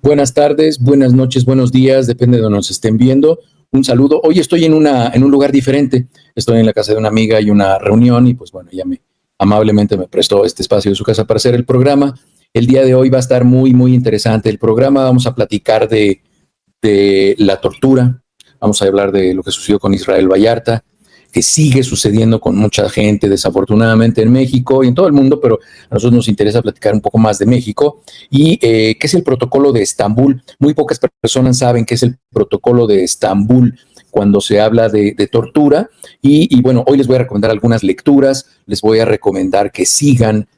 Buenas tardes, buenas noches, buenos días, depende de donde nos estén viendo. Un saludo. Hoy estoy en un lugar diferente. Estoy en la casa de una amiga y una reunión y pues bueno, amablemente me prestó este espacio de su casa para hacer el programa. El día de hoy va a estar muy, muy interesante el programa. Vamos a platicar de la tortura. Vamos a hablar de lo que sucedió con Israel Vallarta, que sigue sucediendo con mucha gente, desafortunadamente, en México y en todo el mundo, pero a nosotros nos interesa platicar un poco más de México. Y qué es el protocolo de Estambul. Muy pocas personas saben qué es el protocolo de Estambul cuando se habla de tortura. Y bueno, hoy les voy a recomendar algunas lecturas, les voy a recomendar que sigan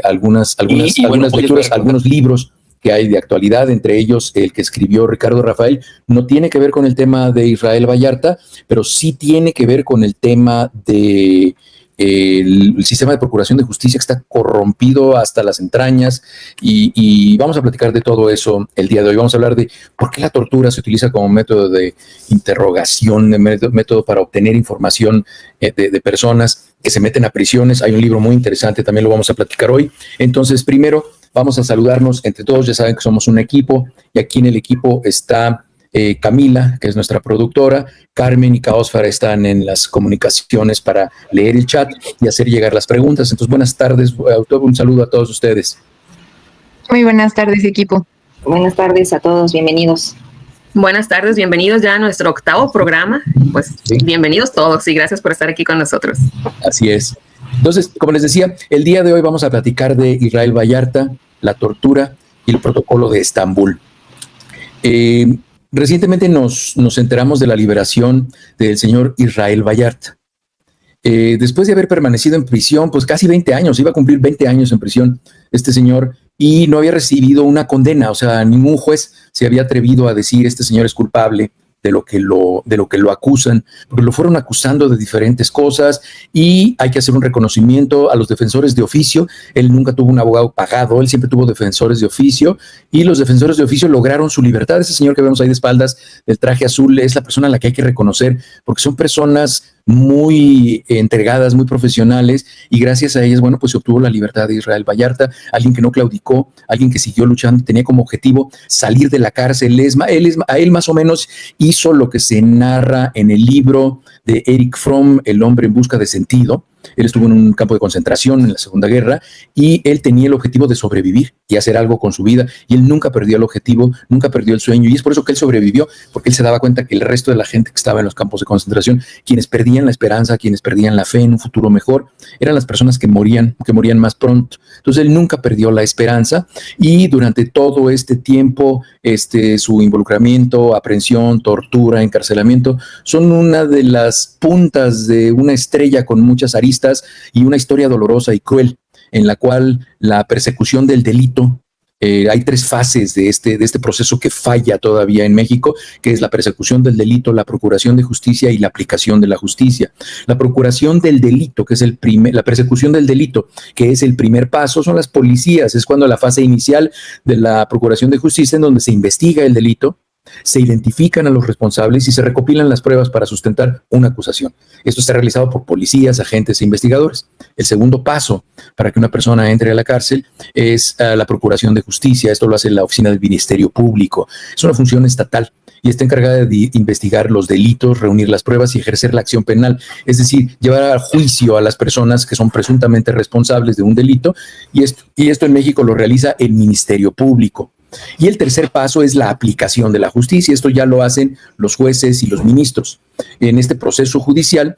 algunas lecturas, algunos libros que hay de actualidad, entre ellos el que escribió Ricardo Rafael. No tiene que ver con el tema de Israel Vallarta, pero sí tiene que ver con el tema de el sistema de procuración de justicia, que está corrompido hasta las entrañas, y vamos a platicar de todo eso el día de hoy. Vamos a hablar de por qué la tortura se utiliza como método de interrogación, método para obtener información de personas que se meten a prisiones. Hay un libro muy interesante, también lo vamos a platicar hoy. Entonces, primero vamos a saludarnos entre todos. Ya saben que somos un equipo, y aquí en el equipo está Camila, que es nuestra productora. Carmen y Caosfara están en las comunicaciones para leer el chat y hacer llegar las preguntas. Entonces, buenas tardes, un saludo a todos ustedes. Muy buenas tardes, equipo. Buenas tardes a todos, bienvenidos. Buenas tardes, bienvenidos ya a nuestro 8º programa. Pues sí. Bienvenidos todos y gracias por estar aquí con nosotros. Así es. Entonces, como les decía, el día de hoy vamos a platicar de Israel Vallarta, la tortura y el protocolo de Estambul. Recientemente nos enteramos de la liberación del señor Israel Vallarta. Después de haber permanecido en prisión, pues casi 20 años, iba a cumplir 20 años en prisión este señor, y no había recibido una condena. O sea, ningún juez se había atrevido a decir este señor es culpable de lo que lo acusan, porque lo fueron acusando de diferentes cosas, y hay que hacer un reconocimiento a los defensores de oficio. Él nunca tuvo un abogado pagado, él siempre tuvo defensores de oficio, y los defensores de oficio lograron su libertad. Ese señor que vemos ahí de espaldas, del traje azul, es la persona a la que hay que reconocer, porque son personas muy entregadas, muy profesionales, y gracias a ellas, bueno, pues se obtuvo la libertad de Israel Vallarta, alguien que no claudicó, alguien que siguió luchando, tenía como objetivo salir de la cárcel. A él más o menos hizo lo que se narra en el libro de Erich Fromm, El hombre en busca de sentido. Él estuvo en un campo de concentración en la Segunda Guerra, y él tenía el objetivo de sobrevivir y hacer algo con su vida, y él nunca perdió el objetivo, nunca perdió el sueño, y es por eso que él sobrevivió, porque él se daba cuenta que el resto de la gente que estaba en los campos de concentración, quienes perdían la esperanza, quienes perdían la fe en un futuro mejor, eran las personas que morían más pronto. Entonces él nunca perdió la esperanza, y durante todo este tiempo, su involucramiento, aprehensión, tortura, encarcelamiento, son una de las puntas de una estrella con muchas aristas y una historia dolorosa y cruel, en la cual la persecución del delito, hay 3 fases de este proceso que falla todavía en México, que es la persecución del delito, la procuración de justicia y la aplicación de la justicia. La procuración del delito, que es la persecución del delito, que es el primer paso, son las policías. Es cuando la fase inicial de la procuración de justicia, en donde se investiga el delito, se identifican a los responsables y se recopilan las pruebas para sustentar una acusación. Esto está realizado por policías, agentes e investigadores. El segundo paso para que una persona entre a la cárcel es la procuración de justicia. Esto lo hace la Oficina del Ministerio Público. Es una función estatal y está encargada de investigar los delitos, reunir las pruebas y ejercer la acción penal. Es decir, llevar a juicio a las personas que son presuntamente responsables de un delito, y esto en México lo realiza el Ministerio Público. Y el tercer paso es la aplicación de la justicia. Esto ya lo hacen los jueces y los ministros. En este proceso judicial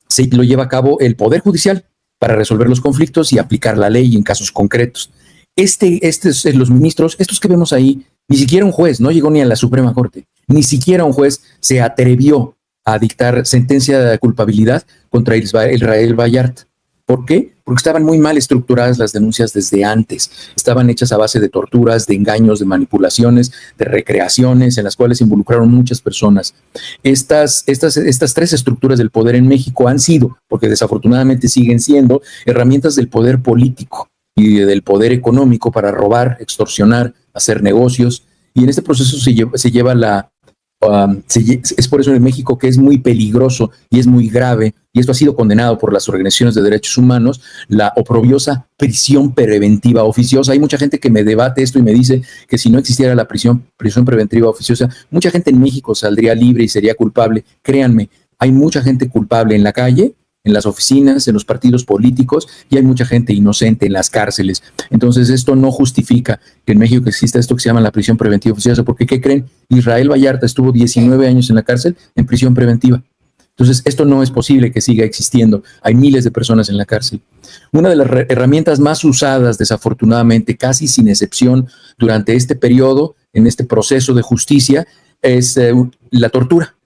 se lo lleva a cabo el Poder Judicial para resolver los conflictos y aplicar la ley en casos concretos. Los ministros, estos que vemos ahí, ni siquiera un juez, no llegó ni a la Suprema Corte, ni siquiera un juez se atrevió a dictar sentencia de culpabilidad contra Israel Vallarta. ¿Por qué? Porque estaban muy mal estructuradas las denuncias desde antes. Estaban hechas a base de torturas, de engaños, de manipulaciones, de recreaciones, en las cuales se involucraron muchas personas. Estas 3 estructuras del poder en México han sido, porque desafortunadamente siguen siendo, herramientas del poder político y del poder económico para robar, extorsionar, hacer negocios. Y en este proceso se lleva es por eso en México que es muy peligroso y es muy grave, y esto ha sido condenado por las organizaciones de derechos humanos, la oprobiosa prisión preventiva oficiosa. Hay mucha gente que me debate esto y me dice que si no existiera la prisión preventiva oficiosa, mucha gente en México saldría libre y sería culpable. Créanme, hay mucha gente culpable en la calle, en las oficinas, en los partidos políticos, y hay mucha gente inocente en las cárceles. Entonces, esto no justifica que en México exista esto que se llama la prisión preventiva oficiosa, porque ¿qué creen? Israel Vallarta estuvo 19 años en la cárcel en prisión preventiva. Entonces, esto no es posible que siga existiendo. Hay miles de personas en la cárcel. Una de las herramientas más usadas, desafortunadamente, casi sin excepción, durante este periodo, en este proceso de justicia, es la tortura.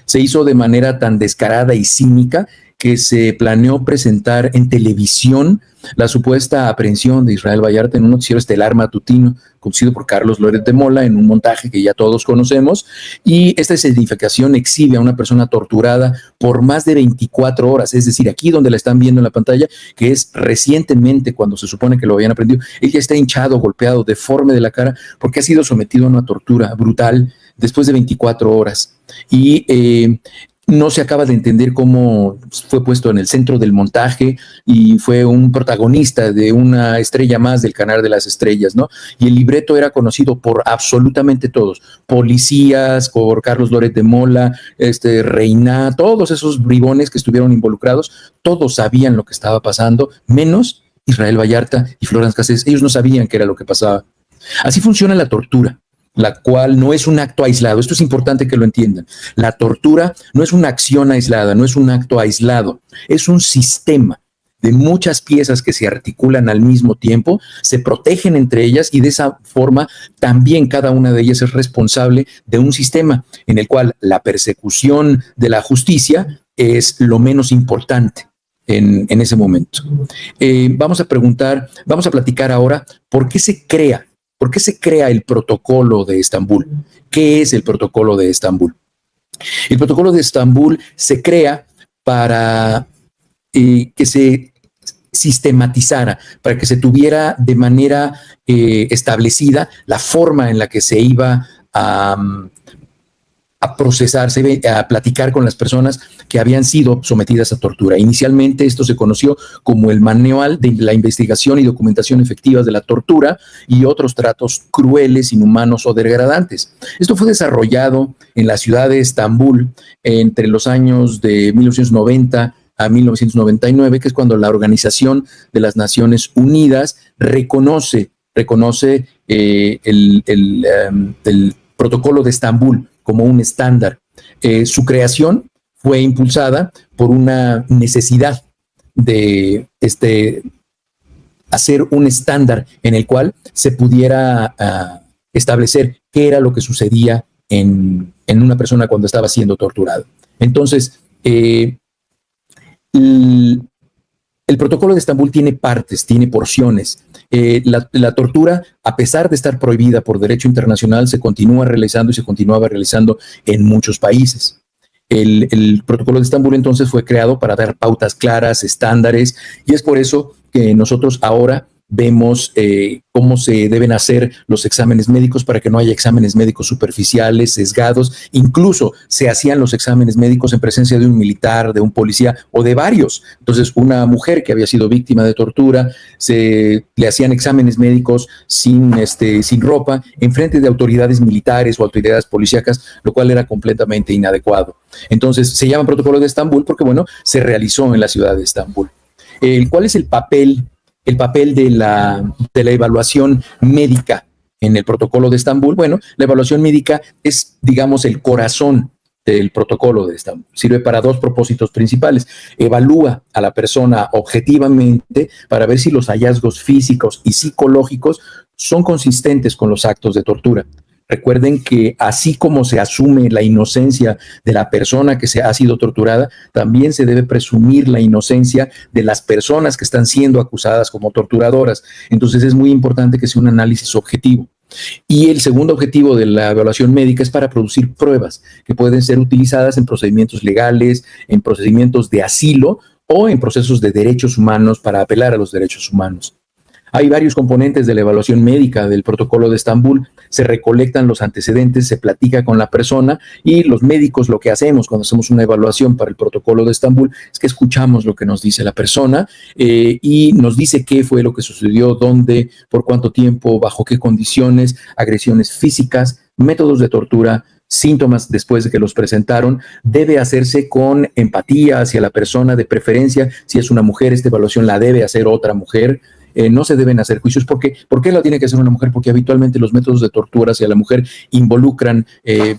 Se hizo de manera tan descarada y cínica que se planeó presentar en televisión la supuesta aprehensión de Israel Vallarta en un noticiero estelar matutino conducido por Carlos Loret de Mola en un montaje que ya todos conocemos, y esta escenificación exhibe a una persona torturada por más de 24 horas, es decir, aquí donde la están viendo en la pantalla, que es recientemente cuando se supone que lo habían aprendido, él ya está hinchado, golpeado, deforme de la cara, porque ha sido sometido a una tortura brutal después de 24 horas. Y no se acaba de entender cómo fue puesto en el centro del montaje y fue un protagonista de una estrella más del Canal de las Estrellas, ¿no? Y el libreto era conocido por absolutamente todos, policías, por Carlos Loret de Mola, Reina, todos esos bribones que estuvieron involucrados, todos sabían lo que estaba pasando, menos Israel Vallarta y Florence Cassés. Ellos no sabían qué era lo que pasaba. Así funciona la tortura, la cual no es un acto aislado. Esto es importante que lo entiendan. La tortura no es una acción aislada, no es un acto aislado, es un sistema de muchas piezas que se articulan al mismo tiempo, se protegen entre ellas y de esa forma también cada una de ellas es responsable de un sistema en el cual la persecución de la justicia es lo menos importante en ese momento. Vamos a platicar ahora por qué se crea el protocolo de Estambul. ¿Qué es el protocolo de Estambul? El protocolo de Estambul se crea para que se sistematizara, para que se tuviera de manera establecida la forma en la que se iba a procesar, a platicar con las personas que habían sido sometidas a tortura. Inicialmente esto se conoció como el Manual de la Investigación y Documentación Efectivas de la Tortura y otros tratos crueles, inhumanos o degradantes. Esto fue desarrollado en la ciudad de Estambul entre los años de 1990 a 1999, que es cuando la Organización de las Naciones Unidas reconoce el protocolo de Estambul como un estándar. Su creación fue impulsada por una necesidad de hacer un estándar en el cual se pudiera establecer qué era lo que sucedía en una persona cuando estaba siendo torturada. Entonces, el protocolo de Estambul tiene partes, tiene porciones. La tortura, a pesar de estar prohibida por derecho internacional, se continúa realizando y se continuaba realizando en muchos países. El protocolo de Estambul entonces fue creado para dar pautas claras, estándares, y es por eso que nosotros ahora vemos cómo se deben hacer los exámenes médicos para que no haya exámenes médicos superficiales, sesgados. Incluso se hacían los exámenes médicos en presencia de un militar, de un policía o de varios. Entonces, una mujer que había sido víctima de tortura, le hacían exámenes médicos sin ropa, en frente de autoridades militares o autoridades policíacas, lo cual era completamente inadecuado. Entonces, se llama Protocolo de Estambul porque, se realizó en la ciudad de Estambul. ¿Cuál es el papel de la evaluación médica en el protocolo de Estambul? Bueno, la evaluación médica es, digamos, el corazón del protocolo de Estambul. Sirve para dos propósitos principales. Evalúa a la persona objetivamente para ver si los hallazgos físicos y psicológicos son consistentes con los actos de tortura. Recuerden que así como se asume la inocencia de la persona que ha sido torturada, también se debe presumir la inocencia de las personas que están siendo acusadas como torturadoras. Entonces es muy importante que sea un análisis objetivo. Y el segundo objetivo de la evaluación médica es para producir pruebas que pueden ser utilizadas en procedimientos legales, en procedimientos de asilo o en procesos de derechos humanos para apelar a los derechos humanos. Hay varios componentes de la evaluación médica del protocolo de Estambul. Se recolectan los antecedentes, se platica con la persona y los médicos lo que hacemos cuando hacemos una evaluación para el protocolo de Estambul es que escuchamos lo que nos dice la persona y nos dice qué fue lo que sucedió, dónde, por cuánto tiempo, bajo qué condiciones, agresiones físicas, métodos de tortura, síntomas después de que los presentaron. Debe hacerse con empatía hacia la persona, de preferencia. Si es una mujer, esta evaluación la debe hacer otra mujer. No se deben hacer juicios. ¿Por qué la tiene que hacer una mujer? Porque habitualmente los métodos de tortura hacia la mujer involucran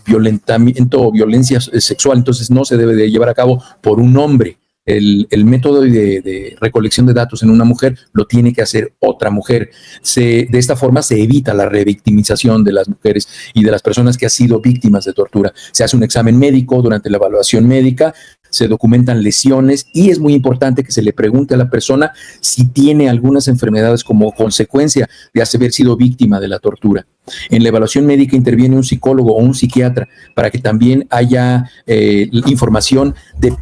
violentamiento o violencia sexual, entonces no se debe de llevar a cabo por un hombre. El método de recolección de datos en una mujer lo tiene que hacer otra mujer. De esta forma se evita la revictimización de las mujeres y de las personas que han sido víctimas de tortura. Se hace un examen médico durante la evaluación médica, se documentan lesiones y es muy importante que se le pregunte a la persona si tiene algunas enfermedades como consecuencia de haber sido víctima de la tortura. En la evaluación médica interviene un psicólogo o un psiquiatra para que también haya información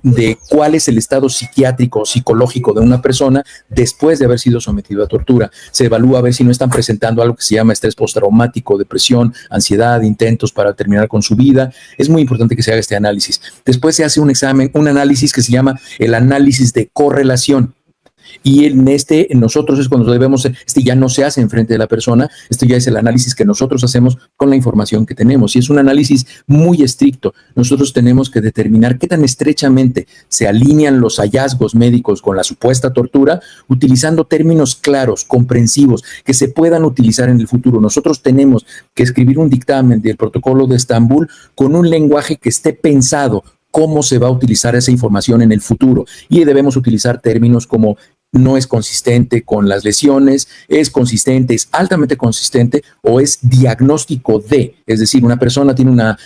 de cuál es el estado psiquiátrico o psicológico de una persona después de haber sido sometido a tortura. Se evalúa a ver si no están presentando algo que se llama estrés postraumático, depresión, ansiedad, intentos para terminar con su vida. Es muy importante que se haga este análisis. Después se hace un análisis que se llama el análisis de correlación. Y en nosotros es cuando debemos, ya no se hace enfrente de la persona, ya es el análisis que nosotros hacemos con la información que tenemos. Y es un análisis muy estricto. Nosotros tenemos que determinar qué tan estrechamente se alinean los hallazgos médicos con la supuesta tortura, utilizando términos claros, comprensivos, que se puedan utilizar en el futuro. Nosotros tenemos que escribir un dictamen del protocolo de Estambul con un lenguaje que esté pensado cómo se va a utilizar esa información en el futuro. Y debemos utilizar términos como no es consistente con las lesiones, es consistente, es altamente consistente o es diagnóstico de, es decir, una persona tiene una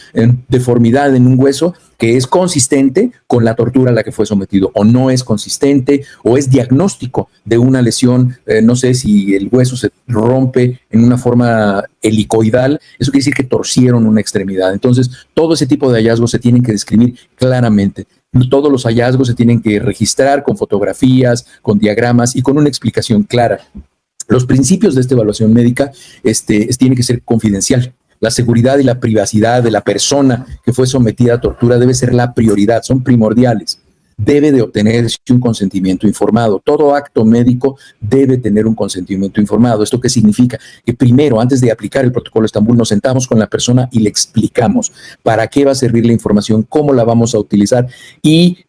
deformidad en un hueso que es consistente con la tortura a la que fue sometido, o no es consistente, o es diagnóstico de una lesión, no sé si el hueso se rompe en una forma helicoidal, eso quiere decir que torcieron una extremidad. Entonces, todo ese tipo de hallazgos se tienen que describir claramente. Todos los hallazgos se tienen que registrar con fotografías, con diagramas y con una explicación clara. Los principios de esta evaluación médica tiene que ser confidencial. La seguridad y la privacidad de la persona que fue sometida a tortura debe ser la prioridad, son primordiales. Debe de obtener un consentimiento informado. Todo acto médico debe tener un consentimiento informado. ¿Esto qué significa? Que primero, antes de aplicar el protocolo de Estambul, nos sentamos con la persona y le explicamos para qué va a servir la información, cómo la vamos a utilizar y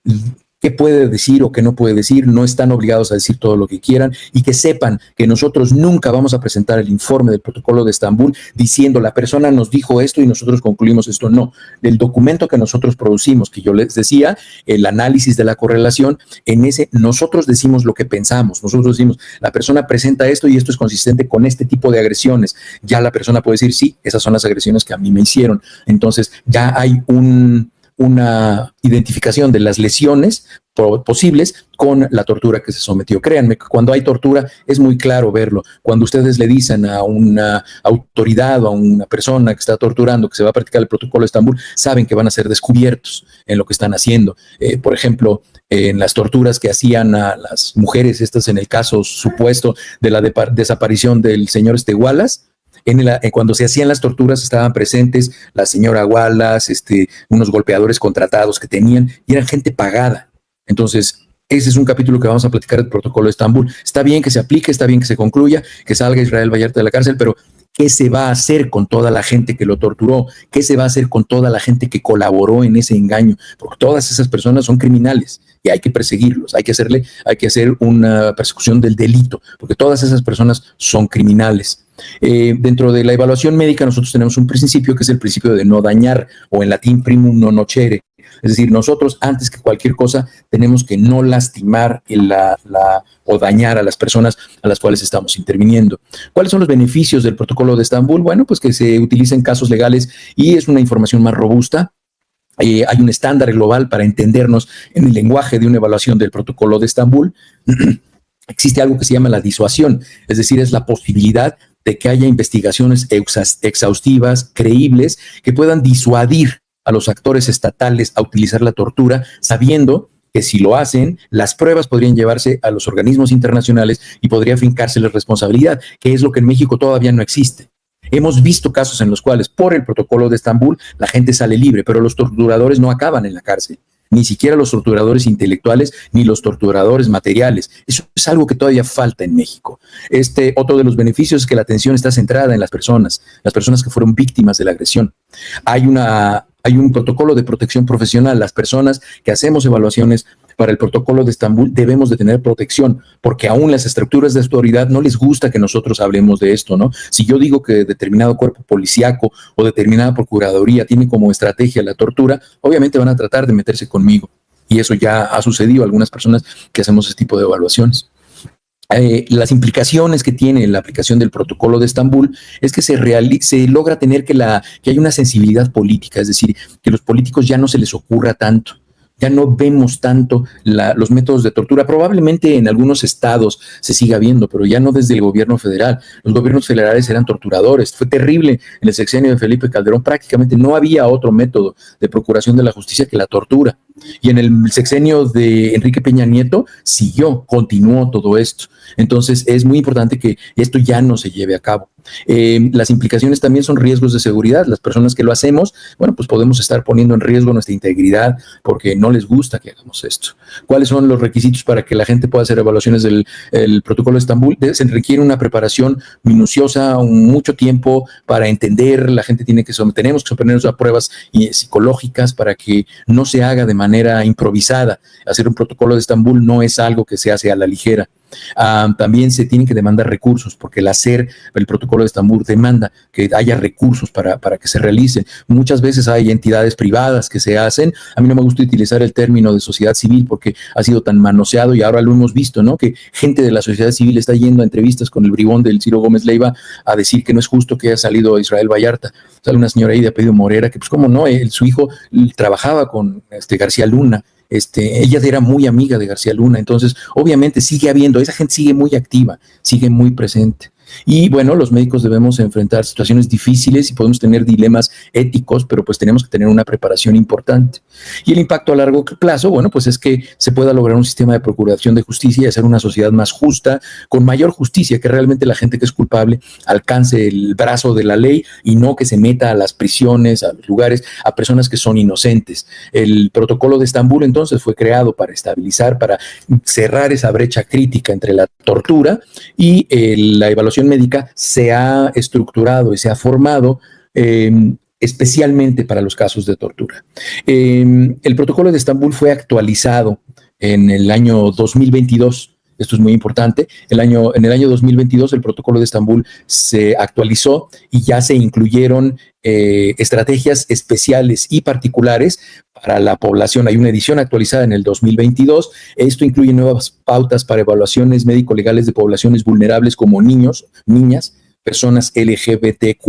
qué puede decir o qué no puede decir. No están obligados a decir todo lo que quieran y que sepan que nosotros nunca vamos a presentar el informe del protocolo de Estambul diciendo la persona nos dijo esto y nosotros concluimos esto. No, el documento que nosotros producimos, que yo les decía, el análisis de la correlación, en ese nosotros decimos lo que pensamos. Nosotros decimos la persona presenta esto y esto es consistente con este tipo de agresiones. Ya la persona puede decir sí, esas son las agresiones que a mí me hicieron. Entonces ya hay una identificación de las lesiones posibles con la tortura que se sometió. Créanme, cuando hay tortura es muy claro verlo. Cuando ustedes le dicen a una autoridad o a una persona que está torturando que se va a practicar el protocolo de Estambul, saben que van a ser descubiertos en lo que están haciendo. Por ejemplo, en las torturas que hacían a las mujeres, estas en el caso supuesto de la desaparición del señor Wallace, cuando se hacían las torturas estaban presentes la señora Wallace, unos golpeadores contratados que tenían y eran gente pagada. Entonces, ese es un capítulo que vamos a platicar del protocolo de Estambul. Está bien que se aplique, está bien que se concluya, que salga Israel Vallarta de la cárcel, pero ¿qué se va a hacer con toda la gente que lo torturó? ¿Qué se va a hacer con toda la gente que colaboró en ese engaño? Porque todas esas personas son criminales y hay que perseguirlos, hay que hacer una persecución del delito, porque todas esas personas son criminales. Dentro de la evaluación médica nosotros tenemos un principio que es el principio de no dañar, o en latín primum non nocere. Es decir, nosotros antes que cualquier cosa tenemos que no lastimar o dañar a las personas a las cuales estamos interviniendo. ¿Cuáles son los beneficios del protocolo de Estambul? Bueno, pues que se utilicen casos legales y es una información más robusta. Hay un estándar global para entendernos en el lenguaje de una evaluación del protocolo de Estambul. Existe algo que se llama la disuasión, es decir, es la posibilidad de que haya investigaciones exhaustivas, creíbles, que puedan disuadir a los actores estatales a utilizar la tortura, sabiendo que si lo hacen, las pruebas podrían llevarse a los organismos internacionales y podría fincarse la responsabilidad, que es lo que en México todavía no existe. Hemos visto casos en los cuales por el protocolo de Estambul la gente sale libre, pero los torturadores no acaban en la cárcel. Ni siquiera los torturadores intelectuales ni los torturadores materiales. Eso es algo que todavía falta en México. Otro de los beneficios es que la atención está centrada en las personas que fueron víctimas de la agresión. Hay un protocolo de protección profesional. Las personas que hacemos evaluaciones para el protocolo de Estambul debemos de tener protección, porque aún las estructuras de autoridad no les gusta que nosotros hablemos de esto, ¿no? Si yo digo que determinado cuerpo policíaco o determinada procuraduría tiene como estrategia la tortura, obviamente van a tratar de meterse conmigo. Y eso ya ha sucedido a algunas personas que hacemos este tipo de evaluaciones. Las implicaciones que tiene la aplicación del protocolo de Estambul es que se logra tener que hay una sensibilidad política, es decir, que los políticos ya no se les ocurra tanto. Ya no vemos tanto los métodos de tortura. Probablemente en algunos estados se siga viendo, pero ya no desde el gobierno federal. Los gobiernos federales eran torturadores. Fue terrible en el sexenio de Felipe Calderón. Prácticamente no había otro método de procuración de la justicia que la tortura. Y en el sexenio de Enrique Peña Nieto continuó todo esto. Entonces es muy importante que esto ya no se lleve a cabo. Las implicaciones también son riesgos de seguridad. Las personas que lo hacemos, bueno, pues podemos estar poniendo en riesgo nuestra integridad porque no les gusta que hagamos esto. ¿Cuáles son los requisitos para que la gente pueda hacer evaluaciones del protocolo de Estambul? Se requiere una preparación minuciosa, mucho tiempo para entender. La gente tenemos que someternos a pruebas psicológicas para que no se haga de manera improvisada. Hacer un protocolo de Estambul no es algo que se hace a la ligera. También se tienen que demandar recursos, porque el protocolo de Estambul demanda que haya recursos para que se realicen. Muchas veces hay entidades privadas que se hacen. A mí no me gusta utilizar el término de sociedad civil porque ha sido tan manoseado y ahora lo hemos visto, ¿no? Que gente de la sociedad civil está yendo a entrevistas con el bribón del Ciro Gómez Leiva a decir que no es justo que haya salido Israel Vallarta. Sale una señora ahí de apellido Morera que, pues, cómo no, su hijo trabajaba con García Luna. Ella era muy amiga de García Luna, entonces obviamente esa gente sigue muy activa, sigue muy presente. Y bueno, los médicos debemos enfrentar situaciones difíciles y podemos tener dilemas éticos, pero pues tenemos que tener una preparación importante. Y el impacto a largo plazo, bueno, pues es que se pueda lograr un sistema de procuración de justicia y hacer una sociedad más justa, con mayor justicia, que realmente la gente que es culpable alcance el brazo de la ley y no que se meta a las prisiones, a los lugares, a personas que son inocentes. El protocolo de Estambul entonces fue creado para estabilizar, para cerrar esa brecha crítica entre la tortura y la evaluación médica. Se ha estructurado y se ha formado especialmente para los casos de tortura. El protocolo de Estambul fue actualizado en el año 2022. Esto es muy importante. En el año 2022 el protocolo de Estambul se actualizó y ya se incluyeron estrategias especiales y particulares para la población. Hay una edición actualizada en el 2022. Esto incluye nuevas pautas para evaluaciones médico-legales de poblaciones vulnerables como niños, niñas, personas LGBTQ+,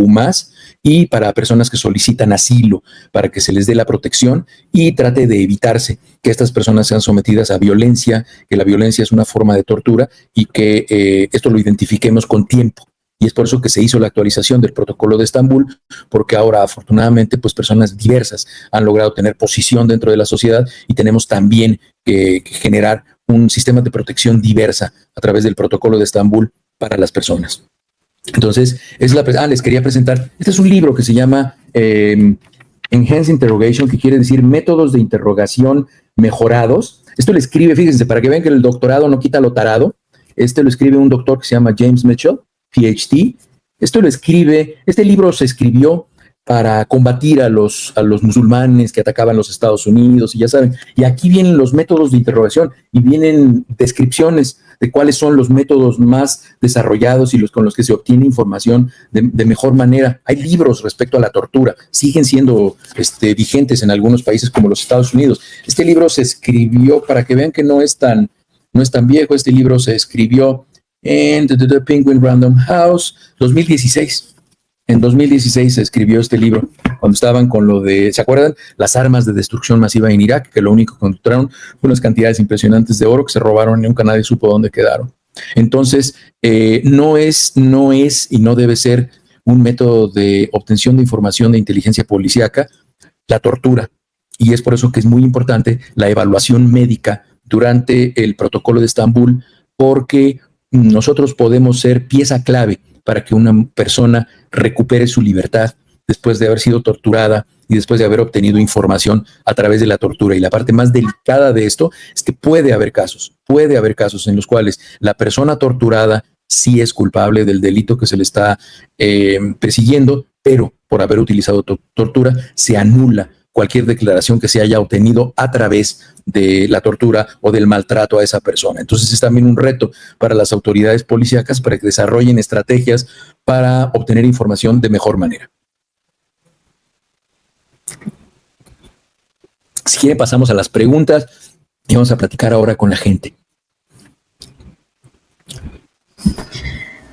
y para personas que solicitan asilo, para que se les dé la protección y trate de evitarse que estas personas sean sometidas a violencia, que la violencia es una forma de tortura y que esto lo identifiquemos con tiempo. Y es por eso que se hizo la actualización del protocolo de Estambul, porque ahora afortunadamente pues personas diversas han logrado tener posición dentro de la sociedad y tenemos también que generar un sistema de protección diversa a través del protocolo de Estambul para las personas. Entonces, les quería presentar, este es un libro que se llama Enhanced Interrogation, que quiere decir métodos de interrogación mejorados. Esto lo escribe, fíjense, para que vean que el doctorado no quita lo tarado, lo escribe un doctor que se llama James Mitchell, PhD. Este libro se escribió para combatir a los musulmanes que atacaban los Estados Unidos, y ya saben, y aquí vienen los métodos de interrogación y vienen descripciones de cuáles son los métodos más desarrollados y con los que se obtiene información de mejor manera. Hay libros respecto a la tortura, siguen siendo vigentes en algunos países como los Estados Unidos. Este libro se escribió, para que vean que no es tan viejo, este libro se escribió en The Penguin Random House, 2016. En 2016 se escribió este libro, cuando estaban con lo de, ¿se acuerdan? Las armas de destrucción masiva en Irak, que lo único que encontraron fue unas cantidades impresionantes de oro que se robaron y nunca nadie supo dónde quedaron. Entonces, no es y no debe ser un método de obtención de información de inteligencia policíaca la tortura. y es por eso que es muy importante la evaluación médica durante el protocolo de Estambul, porque nosotros podemos ser pieza clave para que una persona recupere su libertad después de haber sido torturada y después de haber obtenido información a través de la tortura. Y la parte más delicada de esto es que puede haber casos en los cuales la persona torturada sí es culpable del delito que se le está persiguiendo, pero por haber utilizado tortura se anula cualquier declaración que se haya obtenido a través de la tortura o del maltrato a esa persona. Entonces es también un reto para las autoridades policíacas para que desarrollen estrategias para obtener información de mejor manera. Si quiere, pasamos a las preguntas y vamos a platicar ahora con la gente.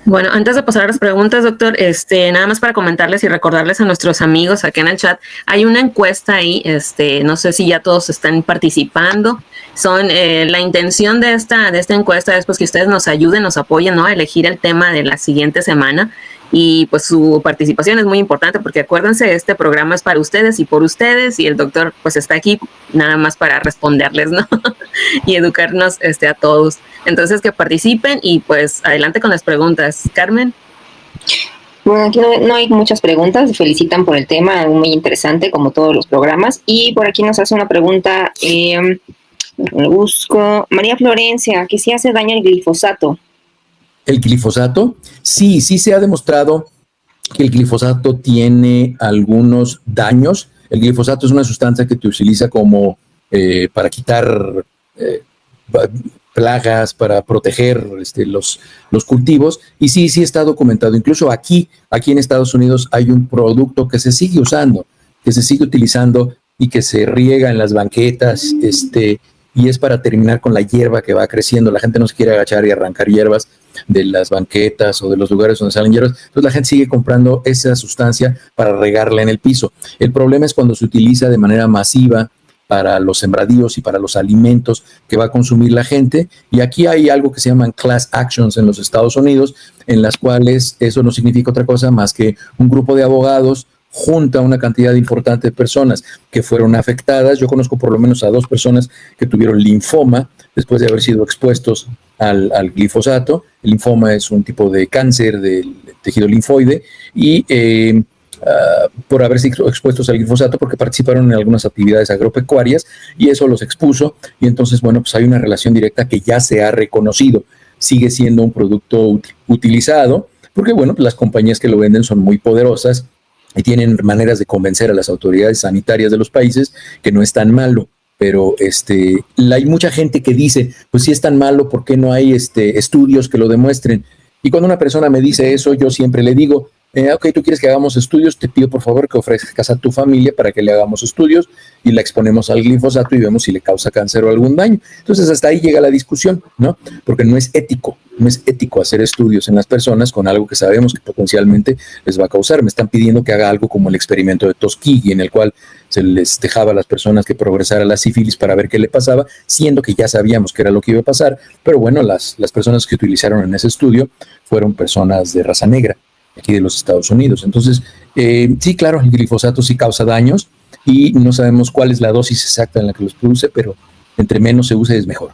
Bueno, antes de pasar a las preguntas, doctor, nada más para comentarles y recordarles a nuestros amigos aquí en el chat, hay una encuesta ahí, no sé si ya todos están participando. La intención de esta encuesta es pues que ustedes nos ayuden, nos apoyen, ¿no?, a elegir el tema de la siguiente semana. Y pues su participación es muy importante porque acuérdense, este programa es para ustedes y por ustedes, y el doctor pues está aquí nada más para responderles, ¿no? Y educarnos a todos. Entonces que participen y pues adelante con las preguntas. Carmen. Bueno, aquí no hay muchas preguntas, se felicitan por el tema, muy interesante como todos los programas. Y por aquí nos hace una pregunta, lo busco, María Florencia, que si hace daño el glifosato. ¿El glifosato? Sí se ha demostrado que el glifosato tiene algunos daños. El glifosato es una sustancia que se utiliza como para quitar plagas, para proteger los cultivos, y sí está documentado. Incluso aquí en Estados Unidos hay un producto que se sigue usando, que se sigue utilizando y que se riega en las banquetas, y es para terminar con la hierba que va creciendo. La gente no se quiere agachar y arrancar hierbas de las banquetas o de los lugares donde salen hierbas, entonces la gente sigue comprando esa sustancia para regarla en el piso. El problema es cuando se utiliza de manera masiva para los sembradíos y para los alimentos que va a consumir la gente, y aquí hay algo que se llaman class actions en los Estados Unidos, en las cuales eso no significa otra cosa más que un grupo de abogados junta una cantidad importante de personas que fueron afectadas. Yo conozco por lo menos a 2 personas que tuvieron linfoma después de haber sido expuestos al glifosato. El linfoma es un tipo de cáncer del tejido linfoide, y por haber sido expuestos al glifosato porque participaron en algunas actividades agropecuarias y eso los expuso, y entonces, bueno, pues hay una relación directa que ya se ha reconocido. Sigue siendo un producto utilizado porque, bueno, pues las compañías que lo venden son muy poderosas y tienen maneras de convencer a las autoridades sanitarias de los países que no es tan malo. Pero hay mucha gente que dice, pues si es tan malo, ¿por qué no hay estudios que lo demuestren? Y cuando una persona me dice eso, yo siempre le digo, ok, tú quieres que hagamos estudios, te pido por favor que ofrezcas a tu familia para que le hagamos estudios y la exponemos al glifosato y vemos si le causa cáncer o algún daño. Entonces hasta ahí llega la discusión, ¿no? Porque no es ético hacer estudios en las personas con algo que sabemos que potencialmente les va a causar. Me están pidiendo que haga algo como el experimento de Tuskegee, en el cual se les dejaba a las personas que progresara la sífilis para ver qué le pasaba, siendo que ya sabíamos que era lo que iba a pasar, pero bueno, las personas que utilizaron en ese estudio fueron personas de raza negra, aquí de los Estados Unidos. Entonces, sí, claro, el glifosato sí causa daños y no sabemos cuál es la dosis exacta en la que los produce, pero entre menos se use es mejor.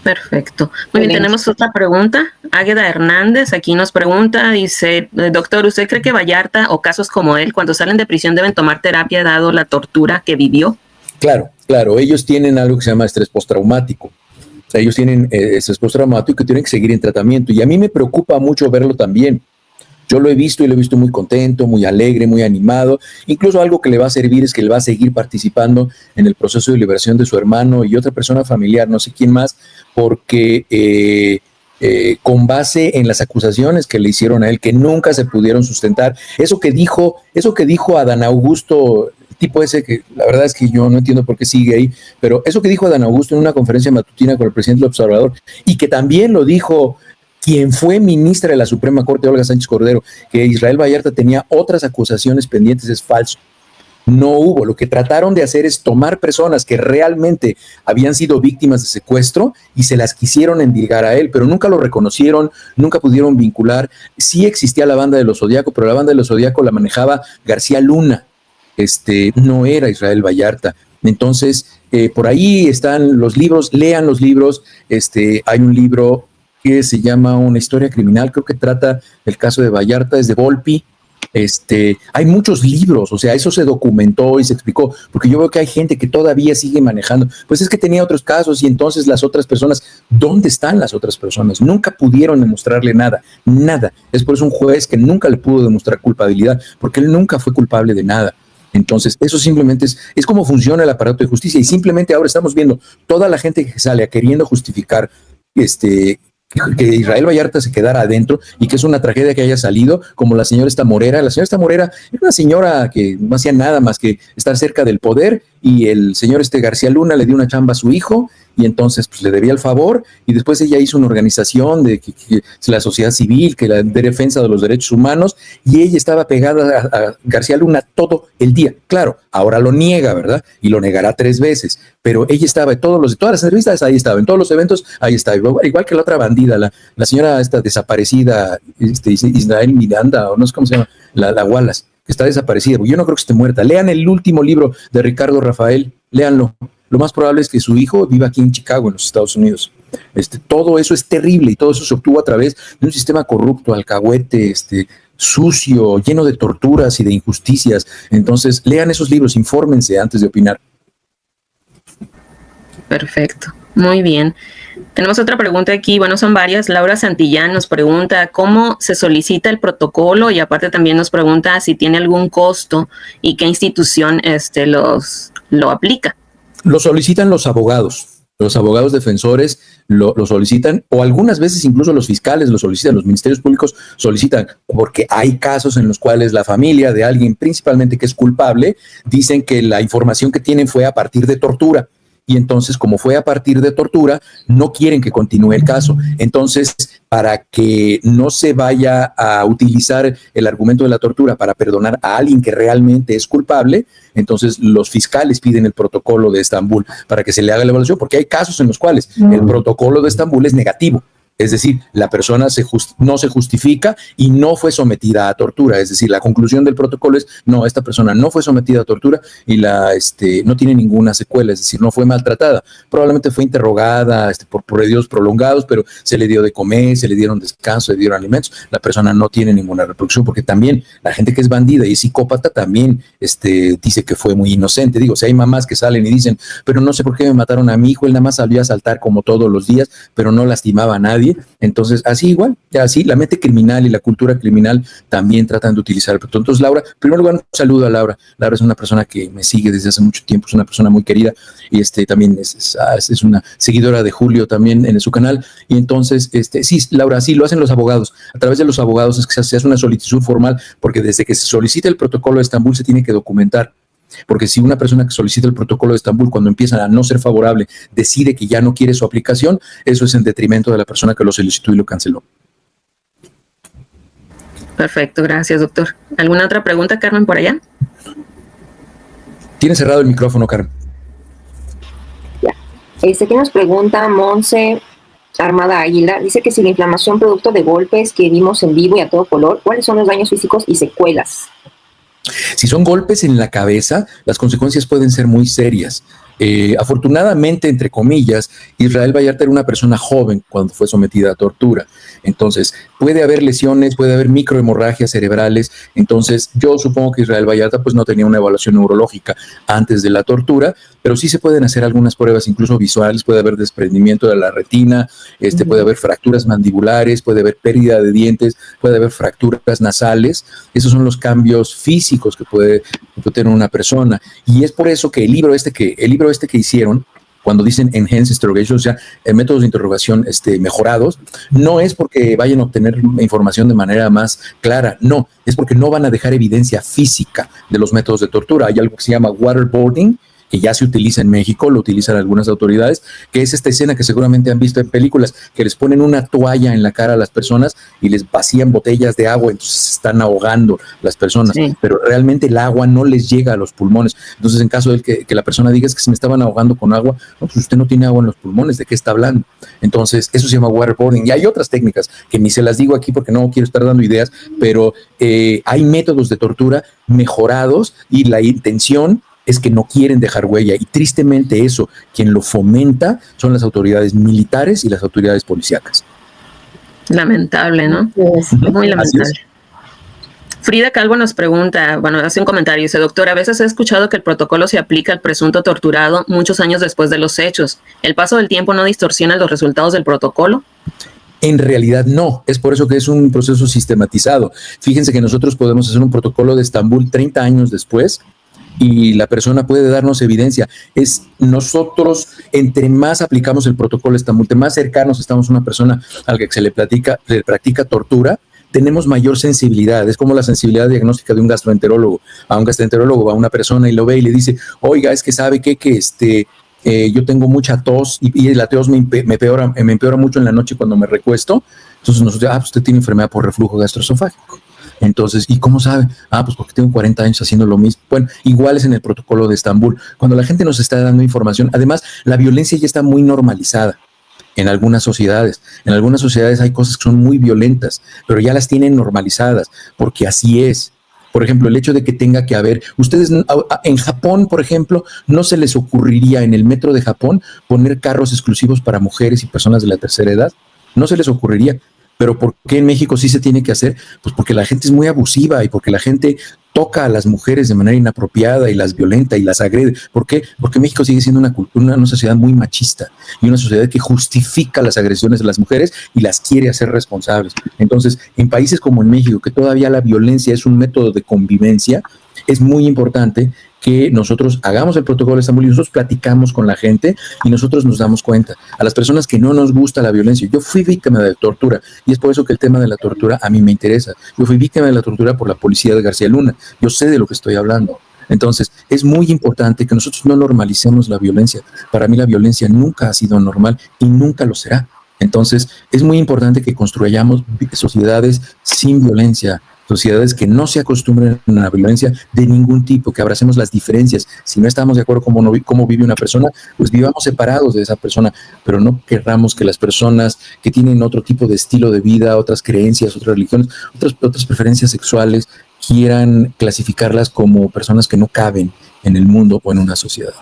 Perfecto. Muy bien, tenemos otra pregunta. Águeda Hernández aquí nos pregunta, dice, doctor, ¿usted cree que Vallarta o casos como él, cuando salen de prisión, deben tomar terapia dado la tortura que vivió? Claro, ellos tienen algo que se llama estrés postraumático. O sea, ellos tienen estrés postraumático que tienen que seguir en tratamiento, y a mí me preocupa mucho verlo también. Yo lo he visto y lo he visto muy contento, muy alegre, muy animado. Incluso algo que le va a servir es que él va a seguir participando en el proceso de liberación de su hermano y otra persona familiar, no sé quién más, porque con base en las acusaciones que le hicieron a él, que nunca se pudieron sustentar, eso que dijo Adán Augusto, el tipo ese que la verdad es que yo no entiendo por qué sigue ahí, pero eso que dijo Adán Augusto en una conferencia matutina con el presidente López Obrador, y que también lo dijo quien fue ministra de la Suprema Corte, Olga Sánchez Cordero, que Israel Vallarta tenía otras acusaciones pendientes, es falso. No hubo. Lo que trataron de hacer es tomar personas que realmente habían sido víctimas de secuestro y se las quisieron endilgar a él, pero nunca lo reconocieron, nunca pudieron vincular. Sí existía la banda de los Zodíaco, pero la banda de los Zodíaco la manejaba García Luna. no era Israel Vallarta. Entonces, por ahí están los libros, lean los libros. Hay un libro que se llama Una historia criminal, creo que trata el caso de Vallarta, es de Volpi. Hay muchos libros, o sea, eso se documentó y se explicó, porque yo veo que hay gente que todavía sigue manejando, pues es que tenía otros casos y entonces las otras personas, ¿dónde están las otras personas? Nunca pudieron demostrarle nada, nada. Es por eso un juez que nunca le pudo demostrar culpabilidad, porque él nunca fue culpable de nada. Entonces, eso simplemente es como funciona el aparato de justicia y simplemente ahora estamos viendo toda la gente que sale queriendo justificar que Israel Vallarta se quedara adentro y que es una tragedia que haya salido, como la señora esta Morera. La señora esta Morera era una señora que no hacía nada más que estar cerca del poder y el señor García Luna le dio una chamba a su hijo y entonces pues le debía el favor y después ella hizo una organización de que la sociedad civil, que la de defensa de los derechos humanos y ella estaba pegada a García Luna todo el día. Claro, ahora lo niega, ¿verdad? Y lo negará 3 veces, pero ella estaba en todas las entrevistas, ahí estaba, en todos los eventos, ahí estaba, igual que la otra bandida, la señora esta desaparecida, Israel Miranda, o no sé cómo se llama, la Wallace, que está desaparecida, yo no creo que esté muerta. Lean el último libro de Ricardo Rafael, léanlo. Lo más probable es que su hijo viva aquí en Chicago, en los Estados Unidos. Todo eso es terrible y todo eso se obtuvo a través de un sistema corrupto, alcahuete, sucio, lleno de torturas y de injusticias. Entonces, lean esos libros, infórmense antes de opinar. Perfecto, muy bien. Tenemos otra pregunta aquí, bueno, son varias. Laura Santillán nos pregunta cómo se solicita el protocolo y aparte también nos pregunta si tiene algún costo y qué institución lo aplica. Lo solicitan los abogados defensores lo solicitan, o algunas veces incluso los fiscales lo solicitan, los ministerios públicos solicitan, porque hay casos en los cuales la familia de alguien principalmente que es culpable, dicen que la información que tienen fue a partir de tortura. Y entonces, como fue a partir de tortura, no quieren que continúe el caso. Entonces, para que no se vaya a utilizar el argumento de la tortura para perdonar a alguien que realmente es culpable, entonces los fiscales piden el protocolo de Estambul para que se le haga la evaluación, porque hay casos en los cuales el protocolo de Estambul es negativo. Es decir, la persona no se justifica y no fue sometida a tortura. Es decir, la conclusión del protocolo es, no, esta persona no fue sometida a tortura y no tiene ninguna secuela, es decir, no fue maltratada. Probablemente fue interrogada por periodos prolongados, pero se le dio de comer, se le dieron descanso, se le dieron alimentos. La persona no tiene ninguna reproducción, porque también la gente que es bandida y psicópata también dice que fue muy inocente. Digo, si hay mamás que salen y dicen, pero no sé por qué me mataron a mi hijo, él nada más salió a asaltar como todos los días, pero no lastimaba a nadie. Entonces, así igual, así la mente criminal y la cultura criminal también tratan de utilizar el protocolo. Entonces, Laura, en primer lugar, un saludo a Laura. Laura es una persona que me sigue desde hace mucho tiempo, es una persona muy querida y también es una seguidora de Julio también en su canal. Y entonces, sí, Laura, sí, lo hacen los abogados. A través de los abogados es que se hace una solicitud formal, porque desde que se solicita el protocolo de Estambul se tiene que documentar. Porque si una persona que solicita el protocolo de Estambul, cuando empieza a no ser favorable, decide que ya no quiere su aplicación, eso es en detrimento de la persona que lo solicitó y lo canceló. Perfecto, gracias, doctor. ¿Alguna otra pregunta, Carmen, por allá? Tiene cerrado el micrófono, Carmen. Ya. ¿Qué nos pregunta Monse Armada Águila? Dice que si la inflamación producto de golpes que vimos en vivo y a todo color, ¿cuáles son los daños físicos y secuelas? Si son golpes en la cabeza, las consecuencias pueden ser muy serias. Afortunadamente, entre comillas, Israel Vallarta era una persona joven cuando fue sometida a tortura. Entonces, puede haber lesiones, puede haber microhemorragias cerebrales. Entonces, yo supongo que Israel Vallarta pues no tenía una evaluación neurológica antes de la tortura, pero sí se pueden hacer algunas pruebas, incluso visuales. Puede haber desprendimiento de la retina, puede haber fracturas mandibulares, puede haber pérdida de dientes, puede haber fracturas nasales. Esos son los cambios físicos que puede tener una persona. Y es por eso que el libro este que hicieron, cuando dicen enhanced interrogation, o sea, métodos de interrogación mejorados, no es porque vayan a obtener información de manera más clara, no, es porque no van a dejar evidencia física de los métodos de tortura. Hay algo que se llama waterboarding, que ya se utiliza en México, lo utilizan algunas autoridades, que es esta escena que seguramente han visto en películas, que les ponen una toalla en la cara a las personas y les vacían botellas de agua, entonces se están ahogando las personas, sí. Pero realmente el agua no les llega a los pulmones. Entonces, en caso de que la persona diga es que se me estaban ahogando con agua, no, pues usted no tiene agua en los pulmones, ¿de qué está hablando? Entonces, eso se llama waterboarding. Y hay otras técnicas que ni se las digo aquí porque no quiero estar dando ideas, pero hay métodos de tortura mejorados y la intención es que no quieren dejar huella, y tristemente eso, quien lo fomenta son las autoridades militares y las autoridades policíacas. Lamentable, ¿no? Muy lamentable. Frida Calvo nos pregunta, bueno, hace un comentario, dice, doctor, a veces he escuchado que el protocolo se aplica al presunto torturado muchos años después de los hechos. ¿El paso del tiempo no distorsiona los resultados del protocolo? En realidad no, es por eso que es un proceso sistematizado. Fíjense que nosotros podemos hacer un protocolo de Estambul 30 años después, y la persona puede darnos evidencia. Es nosotros, entre más aplicamos el protocolo Estambul, entre más cercanos estamos a una persona al que se le practica tortura, tenemos mayor sensibilidad. Es como la sensibilidad diagnóstica de un gastroenterólogo. A un gastroenterólogo va una persona y lo ve y le dice, oiga, es que sabe que yo tengo mucha tos y la tos me empeora mucho en la noche cuando me recuesto. Entonces nosotros, pues usted tiene enfermedad por reflujo gastroesofágico. Entonces, ¿y cómo sabe? Pues porque tengo 40 años haciendo lo mismo. Bueno, igual es en el protocolo de Estambul. Cuando la gente nos está dando información, además, la violencia ya está muy normalizada en algunas sociedades. En algunas sociedades hay cosas que son muy violentas, pero ya las tienen normalizadas, porque así es. Por ejemplo, el hecho de que tenga que haber, ustedes en Japón, por ejemplo, no se les ocurriría en el metro de Japón poner carros exclusivos para mujeres y personas de la tercera edad. No se les ocurriría. Pero ¿por qué en México sí se tiene que hacer? Pues porque la gente es muy abusiva y porque la gente toca a las mujeres de manera inapropiada y las violenta y las agrede. ¿Por qué? Porque México sigue siendo una sociedad muy machista y una sociedad que justifica las agresiones de las mujeres y las quiere hacer responsables. Entonces, en países como en México, que todavía la violencia es un método de convivencia, es muy importante que nosotros hagamos el protocolo de Estambul y nosotros platicamos con la gente y nosotros nos damos cuenta. A las personas que no nos gusta la violencia, yo fui víctima de tortura y es por eso que el tema de la tortura a mí me interesa. Yo fui víctima de la tortura por la policía de García Luna. Yo sé de lo que estoy hablando. Entonces, es muy importante que nosotros no normalicemos la violencia. Para mí la violencia nunca ha sido normal y nunca lo será. Entonces, es muy importante que construyamos sociedades sin violencia, sociedades que no se acostumbren a la violencia de ningún tipo, que abracemos las diferencias. Si no estamos de acuerdo con cómo vive una persona, pues vivamos separados de esa persona, pero no querramos que las personas que tienen otro tipo de estilo de vida, otras creencias, otras religiones, otras preferencias sexuales, quieran clasificarlas como personas que no caben en el mundo o en una sociedad.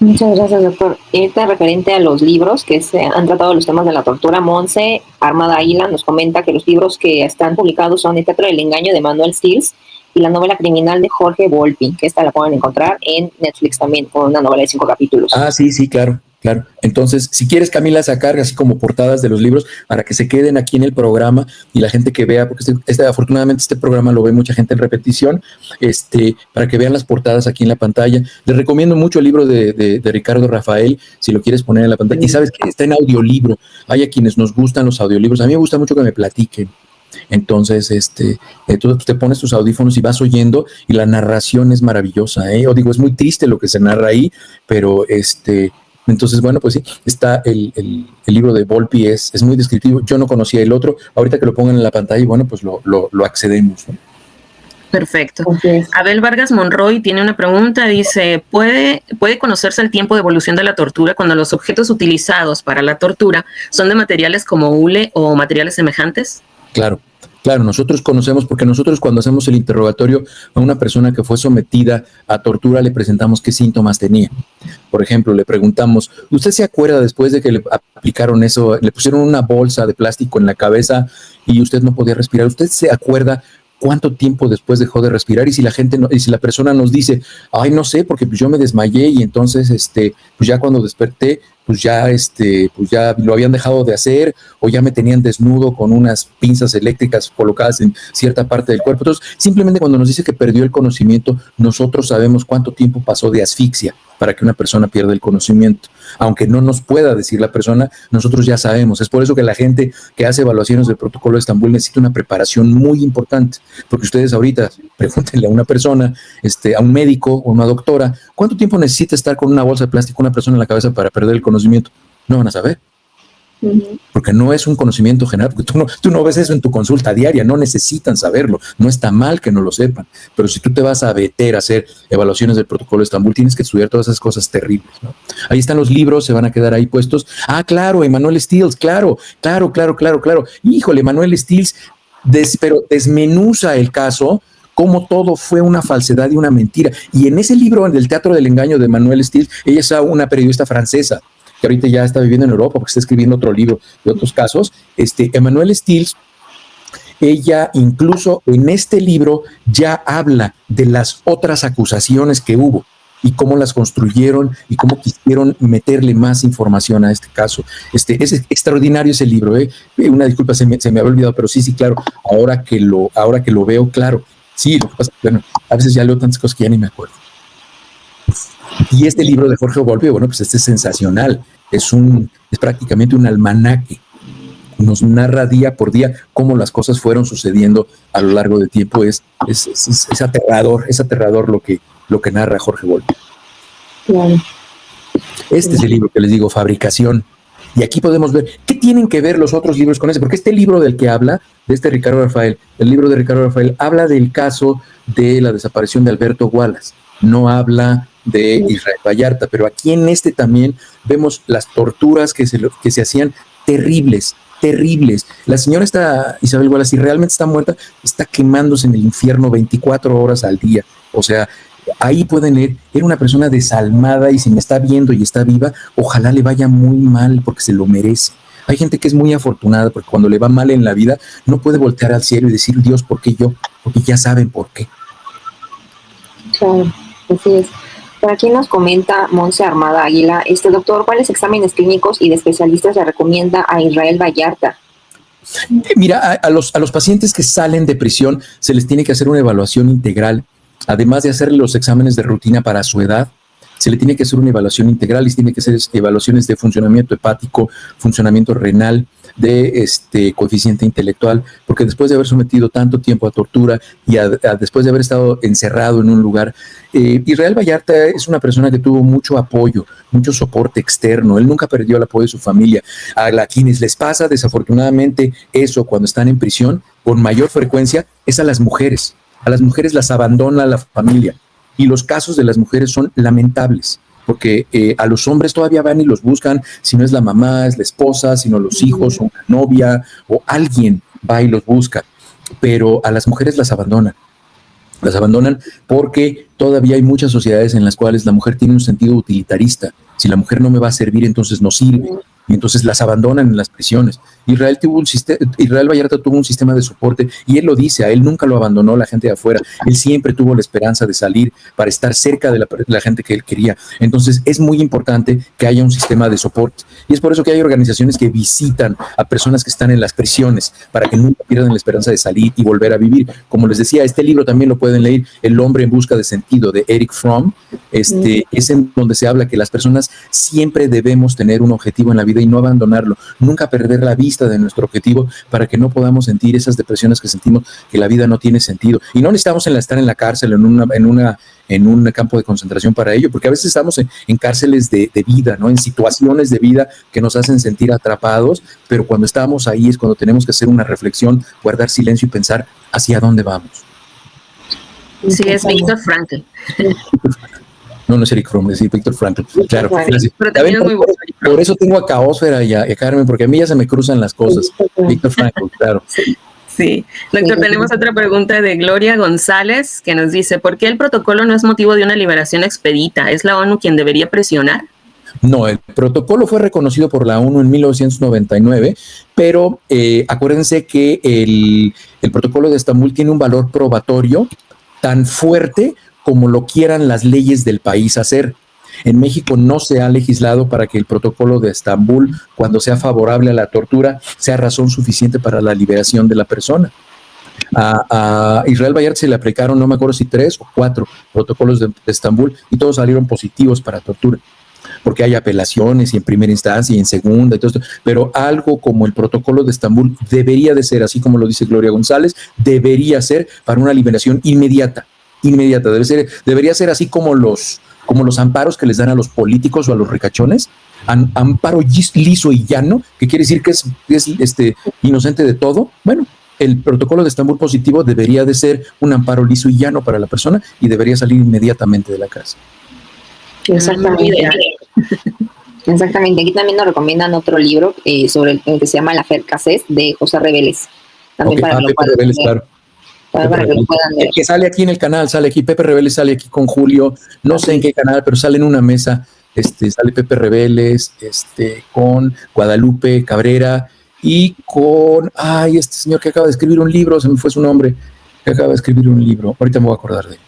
Muchas gracias, doctor. Ahorita referente a los libros que se han tratado los temas de la tortura, Monse Armada Águila nos comenta que los libros que están publicados son El Teatro del Engaño de Manuel Stills y la novela criminal de Jorge Volpi, que esta la pueden encontrar en Netflix también, con una novela de 5 capítulos. Sí, claro. Claro, entonces, si quieres, Camila, sacar así como portadas de los libros para que se queden aquí en el programa y la gente que vea, porque afortunadamente este programa lo ve mucha gente en repetición, para que vean las portadas aquí en la pantalla. Les recomiendo mucho el libro de Ricardo Rafael, si lo quieres poner en la pantalla. Y sabes que está en audiolibro. Hay a quienes nos gustan los audiolibros. A mí me gusta mucho que me platiquen. Entonces, tú te pones tus audífonos y vas oyendo y la narración es maravillosa, O digo, es muy triste lo que se narra ahí, pero entonces, bueno, pues sí, está el libro de Volpi, es muy descriptivo. Yo no conocía el otro. Ahorita que lo pongan en la pantalla, y bueno, pues lo accedemos, ¿no? Perfecto. Okay. Abel Vargas Monroy tiene una pregunta, dice, ¿puede conocerse el tiempo de evolución de la tortura cuando los objetos utilizados para la tortura son de materiales como hule o materiales semejantes? Claro, nosotros conocemos, porque nosotros cuando hacemos el interrogatorio a una persona que fue sometida a tortura le presentamos qué síntomas tenía. Por ejemplo, le preguntamos, ¿usted se acuerda después de que le aplicaron eso, le pusieron una bolsa de plástico en la cabeza y usted no podía respirar? ¿Usted se acuerda cuánto tiempo después dejó de respirar? Y si la persona nos dice, no sé, porque pues yo me desmayé y entonces pues ya cuando desperté pues ya lo habían dejado de hacer o ya me tenían desnudo con unas pinzas eléctricas colocadas en cierta parte del cuerpo. Entonces, simplemente cuando nos dice que perdió el conocimiento, nosotros sabemos cuánto tiempo pasó de asfixia para que una persona pierda el conocimiento. Aunque no nos pueda decir la persona, nosotros ya sabemos. Es por eso que la gente que hace evaluaciones del protocolo de Estambul necesita una preparación muy importante, porque ustedes ahorita pregúntenle a una persona, a un médico o una doctora, ¿cuánto tiempo necesita estar con una bolsa de plástico una persona en la cabeza para perder el conocimiento? No van a saber. Porque no es un conocimiento general, porque tú no ves eso en tu consulta diaria, no necesitan saberlo, no está mal que no lo sepan, pero si tú te vas a meter a hacer evaluaciones del protocolo de Estambul, tienes que estudiar todas esas cosas terribles, ¿no? Ahí están los libros, se van a quedar ahí puestos. Claro, Emanuel Stills, claro. Híjole, Emanuel Stills, pero desmenuza el caso, cómo todo fue una falsedad y una mentira. Y en ese libro, en el Teatro del Engaño de Emanuel Stills, ella es una periodista francesa, que ahorita ya está viviendo en Europa porque está escribiendo otro libro de otros casos. Emanuel Stills, ella incluso en este libro ya habla de las otras acusaciones que hubo y cómo las construyeron y cómo quisieron meterle más información a este caso. Es extraordinario ese libro, Una disculpa, se me había olvidado, pero sí, claro, ahora que lo veo, claro. Sí, lo que pasa, bueno, a veces ya leo tantas cosas que ya ni me acuerdo. Y este libro de Jorge Volpi, bueno, pues es sensacional. Es prácticamente un almanaque. Nos narra día por día cómo las cosas fueron sucediendo a lo largo del tiempo. Es aterrador lo que narra Jorge Volpi. Claro. Este es el libro que les digo, Fabricación. Y aquí podemos ver qué tienen que ver los otros libros con ese, porque este libro del que habla, de Ricardo Rafael, el libro de Ricardo Rafael, habla del caso de la desaparición de Alberto Wallace, no habla de Israel Vallarta, pero aquí en también vemos las torturas que se hacían terribles. La señora Isabel Wallace, si realmente está muerta, está quemándose en el infierno 24 horas al día. O sea, ahí pueden leer, era una persona desalmada y si me está viendo y está viva, ojalá le vaya muy mal porque se lo merece. Hay gente que es muy afortunada porque cuando le va mal en la vida no puede voltear al cielo y decir, Dios, ¿por qué yo? Porque ya saben por qué. Claro, así es. Por aquí nos comenta Monse Armada Águila, doctor, ¿cuáles exámenes clínicos y de especialistas le recomienda a Israel Vallarta? Mira, a los pacientes que salen de prisión se les tiene que hacer una evaluación integral. Además de hacerle los exámenes de rutina para su edad, se le tiene que hacer una evaluación integral y se tiene que hacer evaluaciones de funcionamiento hepático, funcionamiento renal, de coeficiente intelectual, porque después de haber sometido tanto tiempo a tortura y después de haber estado encerrado en un lugar, Israel Vallarta es una persona que tuvo mucho apoyo, mucho soporte externo. Él nunca perdió el apoyo de su familia. A quienes les pasa desafortunadamente eso cuando están en prisión, con mayor frecuencia, es a las mujeres. A las mujeres las abandona la familia y los casos de las mujeres son lamentables porque a los hombres todavía van y los buscan, si no es la mamá, es la esposa, si no los hijos o una novia o alguien va y los busca, pero a las mujeres las abandonan porque todavía hay muchas sociedades en las cuales la mujer tiene un sentido utilitarista. Si la mujer no me va a servir, entonces no sirve. Y entonces las abandonan en las prisiones. Israel Vallarta tuvo un sistema de soporte y él lo dice, a él nunca lo abandonó la gente de afuera. Él siempre tuvo la esperanza de salir para estar cerca de la gente que él quería. Entonces es muy importante que haya un sistema de soporte. Y es por eso que hay organizaciones que visitan a personas que están en las prisiones para que nunca pierdan la esperanza de salir y volver a vivir. Como les decía, este libro también lo pueden leer, El hombre en busca de sentido, de Eric Fromm. Es en donde se habla que las personas siempre debemos tener un objetivo en la vida y no abandonarlo, nunca perder la vista de nuestro objetivo para que no podamos sentir esas depresiones que sentimos, que la vida no tiene sentido. Y no necesitamos estar en la cárcel, en un campo de concentración para ello, porque a veces estamos en cárceles de vida, ¿no? En situaciones de vida que nos hacen sentir atrapados, pero cuando estamos ahí es cuando tenemos que hacer una reflexión, guardar silencio y pensar hacia dónde vamos. Sí, es Víctor Frankl. No es Eric Fromm, es Víctor Frankl. Claro, pero también es muy bueno. Por eso tengo a Caósfera y a Carmen, porque a mí ya se me cruzan las cosas. Víctor Frankl, claro. Sí. Doctor, tenemos otra pregunta de Gloria González que nos dice, ¿por qué el protocolo no es motivo de una liberación expedita? ¿Es la ONU quien debería presionar? No, el protocolo fue reconocido por la ONU en 1999, pero acuérdense que el protocolo de Estambul tiene un valor probatorio tan fuerte como lo quieran las leyes del país hacer. En México no se ha legislado para que el protocolo de Estambul, cuando sea favorable a la tortura, sea razón suficiente para la liberación de la persona. A Israel Vallarta se le aplicaron, no me acuerdo si 3 o 4 protocolos de Estambul y todos salieron positivos para tortura, porque hay apelaciones y en primera instancia y en segunda y todo esto, pero algo como el protocolo de Estambul debería de ser, así como lo dice Gloria González, debería ser para una liberación inmediata, debería ser así como los amparos que les dan a los políticos o a los ricachones, amparo liso y llano, que quiere decir que es inocente de todo. Bueno, el protocolo de Estambul positivo debería de ser un amparo liso y llano para la persona y debería salir inmediatamente de la cárcel. Exactamente. Exactamente. Aquí también nos recomiendan otro libro sobre el que se llama La Fercasés de José Reveles. También para que lo puedan leer. Claro. Para que lo puedan leer. Que sale aquí en el canal, sale aquí, Pepe Reveles sale aquí con Julio, no sé en qué canal, pero sale en una mesa, sale Pepe Reveles, con Guadalupe Cabrera y con, este señor que acaba de escribir un libro, se me fue su nombre, que acaba de escribir un libro, ahorita me voy a acordar de él.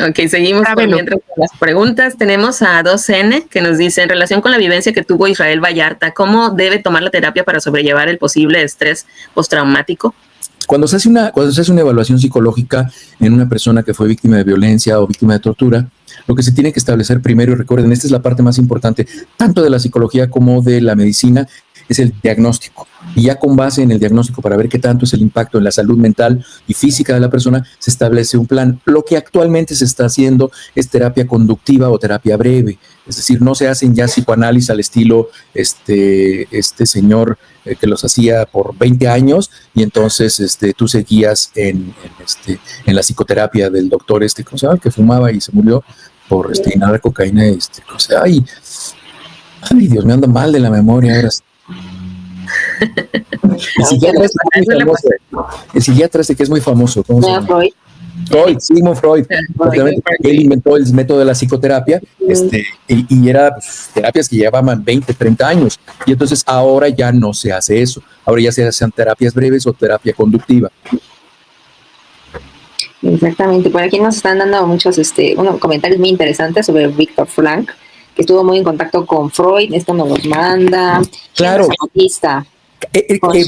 Ok, seguimos mientras con las preguntas. Tenemos a 2N que nos dice, en relación con la vivencia que tuvo Israel Vallarta, ¿cómo debe tomar la terapia para sobrellevar el posible estrés postraumático? Cuando se hace una evaluación psicológica en una persona que fue víctima de violencia o víctima de tortura, lo que se tiene que establecer primero, y recuerden, esta es la parte más importante, tanto de la psicología como de la medicina, es el diagnóstico. Y ya con base en el diagnóstico, para ver qué tanto es el impacto en la salud mental y física de la persona, se establece un plan. Lo que actualmente se está haciendo es terapia conductiva o terapia breve. Es decir, no se hacen ya psicoanálisis al estilo este señor que los hacía por 20 años y entonces tú seguías en la psicoterapia del doctor ¿cómo se llama? Que fumaba y se murió por inhalar cocaína. Ay, Dios, me ando mal de la memoria ahora. El psiquiatra que es muy famoso. ¿Cómo se llama? Sigmund Freud. Él inventó el método de la psicoterapia y era terapias que llevaban 20, 30 años. Y entonces ahora ya no se hace eso. Ahora ya se hacen terapias breves o terapia conductiva. Exactamente. Por aquí nos están dando muchos unos comentarios muy interesantes sobre Viktor Frankl, que estuvo muy en contacto con Freud. Esto nos los manda. Claro.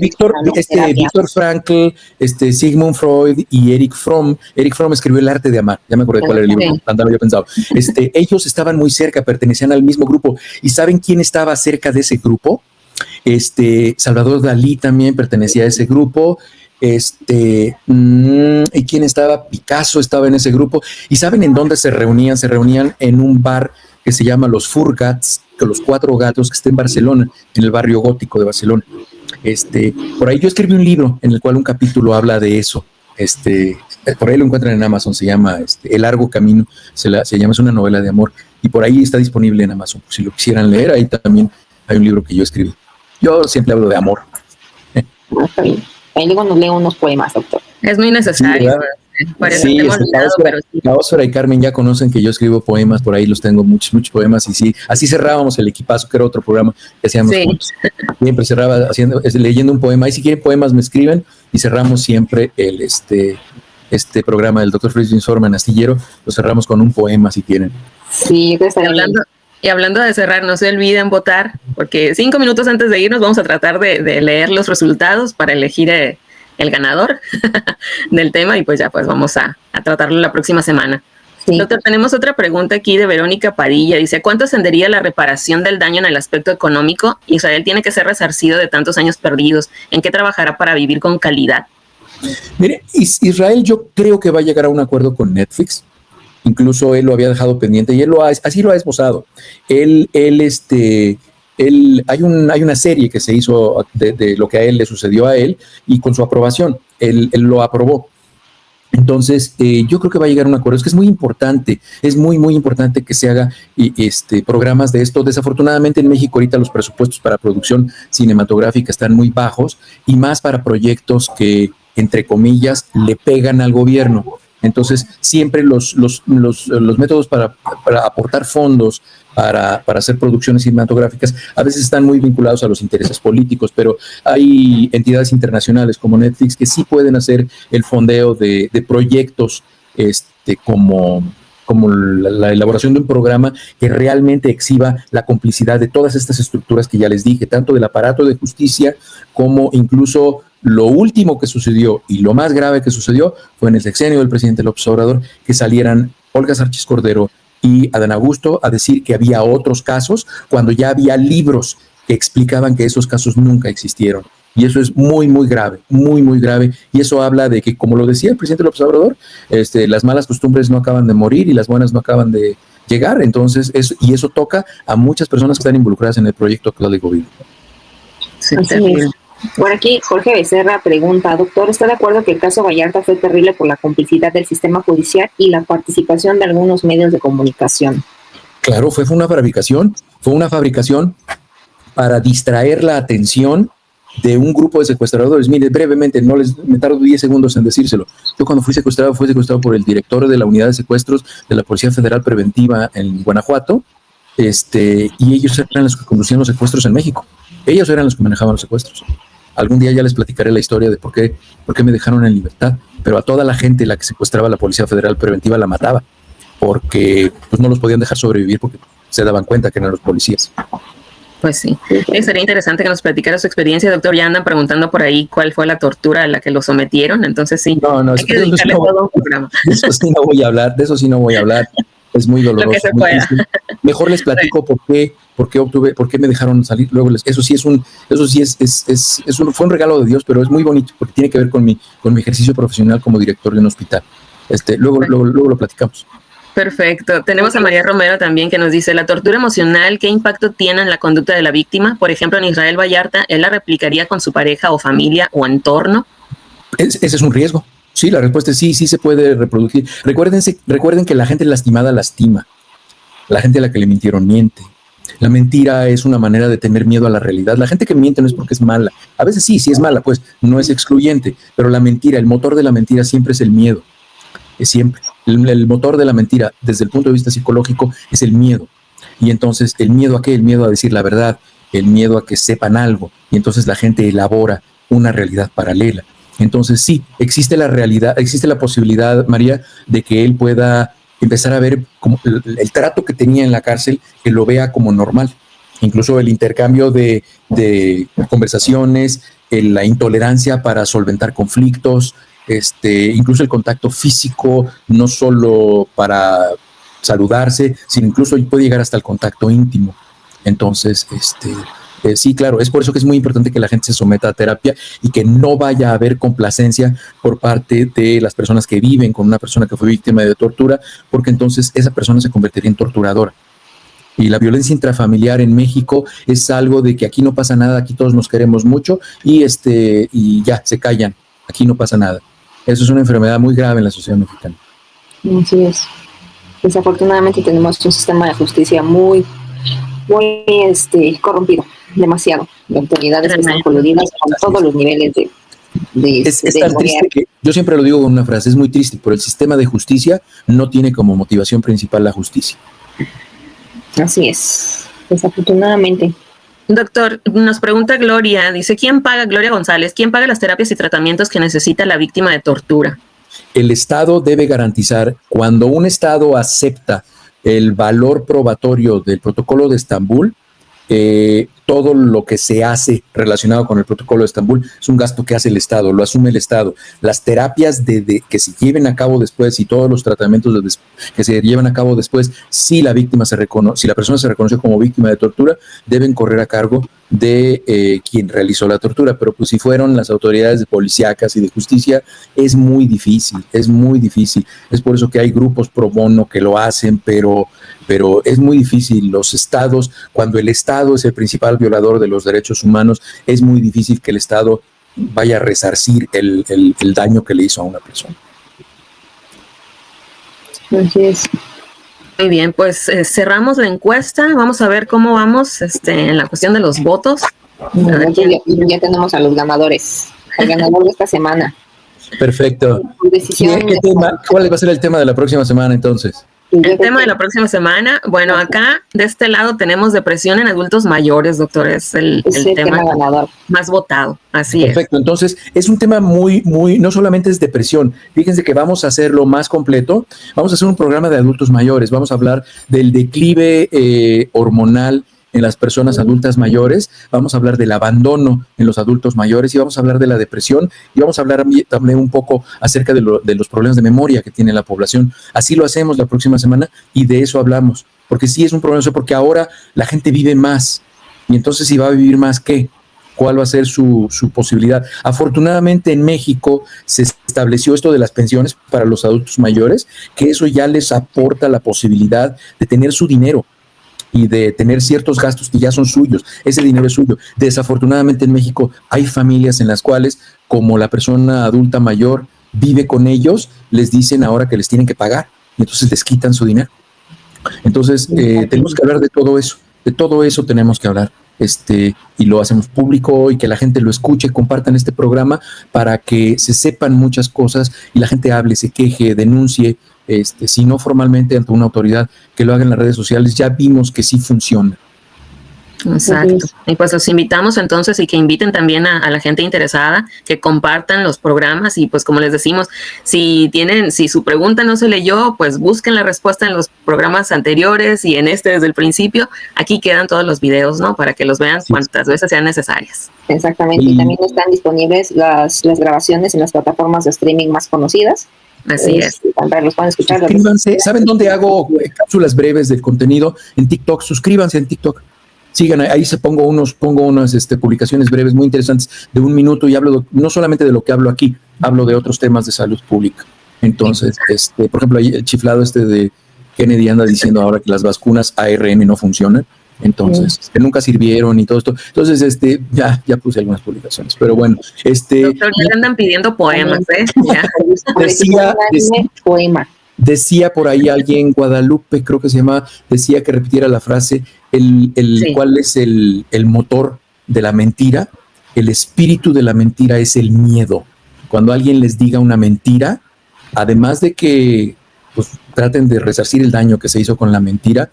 Viktor Frankl, Sigmund Freud y Erich Fromm. Erich Fromm escribió El arte de amar. Ya me acordé cuál era el libro. Andaba yo pensado. Ellos estaban muy cerca, pertenecían al mismo grupo. ¿Y saben quién estaba cerca de ese grupo? Salvador Dalí también pertenecía a ese grupo. ¿Y quién estaba? Picasso estaba en ese grupo. ¿Y saben en dónde se reunían? Se reunían en un bar que se llama Los Furgats, los 4 gatos, que está en Barcelona, en el barrio gótico de Barcelona. Por ahí yo escribí un libro en el cual un capítulo habla de eso. Por ahí lo encuentran en Amazon, se llama El largo camino, se llama, es una novela de amor, y por ahí está disponible en Amazon. Si lo quisieran leer, ahí también hay un libro que yo escribí. Yo siempre hablo de amor. Está bien. Ahí luego nos leo unos poemas, doctor. Es muy necesario. Sí, la Ósfera y Carmen ya conocen que yo escribo poemas, por ahí los tengo muchos poemas, y sí, así cerrábamos el equipazo, que era otro programa que hacíamos juntos. Siempre cerraba leyendo un poema, y si quieren poemas me escriben, y cerramos siempre este programa del Dr. Fritz Informa en Astillero, lo cerramos con un poema si quieren. Sí, yo creo que Y hablando de cerrar, no se olviden votar, porque 5 minutos antes de irnos vamos a tratar de leer los resultados para elegir el ganador del tema, y pues ya vamos a tratarlo la próxima semana. Sí. Doctor, tenemos otra pregunta aquí de Verónica Padilla. Dice, ¿cuánto ascendería la reparación del daño en el aspecto económico? Israel tiene que ser resarcido de tantos años perdidos. ¿En qué trabajará para vivir con calidad? Mire, Israel yo creo que va a llegar a un acuerdo con Netflix. Incluso él lo había dejado pendiente y así lo ha esbozado. Hay una serie que se hizo de lo que a él le sucedió a él, y con su aprobación, él lo aprobó. Entonces, yo creo que va a llegar a un acuerdo. Es que es muy importante, es muy, muy importante que se haga programas de esto. Desafortunadamente en México ahorita los presupuestos para producción cinematográfica están muy bajos, y más para proyectos que, entre comillas, le pegan al gobierno. Entonces, siempre los métodos para aportar fondos para hacer producciones cinematográficas a veces están muy vinculados a los intereses políticos, pero hay entidades internacionales como Netflix que sí pueden hacer el fondeo de proyectos como como la elaboración de un programa que realmente exhiba la complicidad de todas estas estructuras que ya les dije, tanto del aparato de justicia como incluso lo último que sucedió y lo más grave que sucedió fue en el sexenio del presidente López Obrador, que salieran Olga Sánchez Cordero y Adán Augusto a decir que había otros casos cuando ya había libros que explicaban que esos casos nunca existieron. Y eso es muy, muy grave, muy, muy grave. Y eso habla de que, como lo decía el presidente López Obrador, las malas costumbres no acaban de morir y las buenas no acaban de llegar. Entonces, eso toca a muchas personas que están involucradas en el proyecto actual de gobierno. Sí, por aquí, Jorge Becerra pregunta, doctor, ¿está de acuerdo que el caso Vallarta fue terrible por la complicidad del sistema judicial y la participación de algunos medios de comunicación? Claro, fue una fabricación para distraer la atención de un grupo de secuestradores. Mire, brevemente, me tardo 10 segundos en decírselo. Yo cuando fui secuestrado por el director de la unidad de secuestros de la Policía Federal Preventiva en Guanajuato, y ellos eran los que conducían los secuestros en México. Ellos eran los que manejaban los secuestros. Algún día ya les platicaré la historia de por qué me dejaron en libertad, pero a toda la gente la que secuestraba la Policía Federal Preventiva la mataba, porque pues no los podían dejar sobrevivir porque se daban cuenta que eran los policías. Pues sí, sería interesante que nos platicara su experiencia, doctor. Ya andan preguntando por ahí cuál fue la tortura a la que lo sometieron, entonces sí, hay que dedicarle todo un programa. De eso sí no voy a hablar, es muy doloroso. Lo que se pueda. Mejor les platico por qué me dejaron salir. Luego fue un regalo de Dios, pero es muy bonito porque tiene que ver con mi ejercicio profesional como director de un hospital. Luego lo platicamos. Perfecto. Tenemos a María Romero también que nos dice, ¿la tortura emocional qué impacto tiene en la conducta de la víctima? Por ejemplo, en Israel Vallarta, ¿él la replicaría con su pareja o familia o entorno? Ese es un riesgo. Sí, la respuesta es sí se puede reproducir. Recuerden que la gente lastimada lastima. La gente a la que le mintieron miente. La mentira es una manera de tener miedo a la realidad. La gente que miente no es porque es mala. A veces sí es mala, pues no es excluyente. Pero la mentira, el motor de la mentira siempre es el miedo. Es siempre. El motor de la mentira, desde el punto de vista psicológico, es el miedo. Y entonces, ¿el miedo a qué? El miedo a decir la verdad, el miedo a que sepan algo. Y entonces la gente elabora una realidad paralela. Entonces, sí, existe la posibilidad, María, de que él pueda empezar a ver como el trato que tenía en la cárcel, que lo vea como normal. Incluso el intercambio de conversaciones, la intolerancia para solventar conflictos, incluso el contacto físico, no solo para saludarse, sino incluso puede llegar hasta el contacto íntimo. Entonces, sí, claro, es por eso que es muy importante que la gente se someta a terapia y que no vaya a haber complacencia por parte de las personas que viven con una persona que fue víctima de tortura, porque entonces esa persona se convertiría en torturadora. Y la violencia intrafamiliar en México es algo de que aquí no pasa nada, aquí todos nos queremos mucho y ya, se callan, aquí no pasa nada. Eso es una enfermedad muy grave en la sociedad mexicana. Así es. Desafortunadamente tenemos un sistema de justicia muy corrompido, demasiado. De autoridades que están coludidas con todos los niveles de es tan triste que yo siempre lo digo con una frase, es muy triste, pero el sistema de justicia no tiene como motivación principal la justicia. Así es, desafortunadamente. Doctor, nos pregunta Gloria, dice, Gloria González, ¿quién paga las terapias y tratamientos que necesita la víctima de tortura? El Estado debe garantizar, cuando un Estado acepta el valor probatorio del Protocolo de Estambul, todo lo que se hace relacionado con el Protocolo de Estambul es un gasto que hace el Estado, lo asume el Estado. Las terapias que se lleven a cabo después y todos los tratamientos que se llevan a cabo después, si la persona se reconoce como víctima de tortura, deben correr a cargo de quien realizó la tortura. Pero pues si fueron las autoridades policíacas y de justicia, es muy difícil. Es por eso que hay grupos pro bono que lo hacen, pero es muy difícil. Los estados, cuando el Estado es el principal violador de los derechos humanos, es muy difícil que el Estado vaya a resarcir el daño que le hizo a una persona. Así es. Muy bien, pues cerramos la encuesta. Vamos a ver cómo vamos en la cuestión de los votos. Ya tenemos a los ganadores, el ganador de esta semana. Perfecto. ¿Cuál va a ser el tema de la próxima semana entonces? El tema de la próxima semana, bueno, acá de este lado tenemos depresión en adultos mayores, doctor, es el tema ganador, más votado, así es. Perfecto, entonces es un tema muy, no solamente es depresión, fíjense que vamos a hacerlo más completo, vamos a hacer un programa de adultos mayores, vamos a hablar del declive hormonal en las personas adultas mayores, vamos a hablar del abandono en los adultos mayores y vamos a hablar de la depresión y vamos a hablar también un poco acerca de los problemas de memoria que tiene la población. Así lo hacemos la próxima semana y de eso hablamos, porque sí es un problema, porque ahora la gente vive más y entonces si va a vivir más, ¿qué? ¿Cuál va a ser su posibilidad? Afortunadamente en México se estableció esto de las pensiones para los adultos mayores, que eso ya les aporta la posibilidad de tener su dinero y de tener ciertos gastos que ya son suyos, ese dinero es suyo. Desafortunadamente en México hay familias en las cuales, como la persona adulta mayor vive con ellos, les dicen ahora que les tienen que pagar y entonces les quitan su dinero. Entonces tenemos que hablar de todo eso tenemos que hablar. Y lo hacemos público y que la gente lo escuche, compartan este programa para que se sepan muchas cosas y la gente hable, se queje, denuncie, si no formalmente ante una autoridad, que lo haga en las redes sociales. Ya vimos que sí funciona. Exacto. Y pues los invitamos entonces y que inviten también a la gente interesada, que compartan los programas y pues como les decimos, si su pregunta no se leyó, pues busquen la respuesta en los programas anteriores y en desde el principio. Aquí quedan todos los videos, ¿no? Para que los vean cuantas veces sean necesarias. Exactamente. Y también están disponibles las grabaciones en las plataformas de streaming más conocidas. Así es. Para los pueden escuchar. Suscríbanse. ¿Saben dónde hago cápsulas breves del contenido? En TikTok. Suscríbanse en TikTok. Sigan, ahí pongo unas publicaciones breves muy interesantes de 1 minuto y hablo no solamente de lo que hablo aquí, hablo de otros temas de salud pública. Entonces, por ejemplo, el chiflado de Kennedy anda diciendo ahora que las vacunas ARN no funcionan, entonces, que nunca sirvieron y todo esto. Entonces, ya puse algunas publicaciones, pero bueno. Doctor, ya andan pidiendo poemas, Ya. Decía por ahí alguien, Guadalupe creo que se llama, decía que repitiera la frase, ¿cuál es el motor de la mentira? El espíritu de la mentira es el miedo. Cuando alguien les diga una mentira, además de que pues, traten de resarcir el daño que se hizo con la mentira,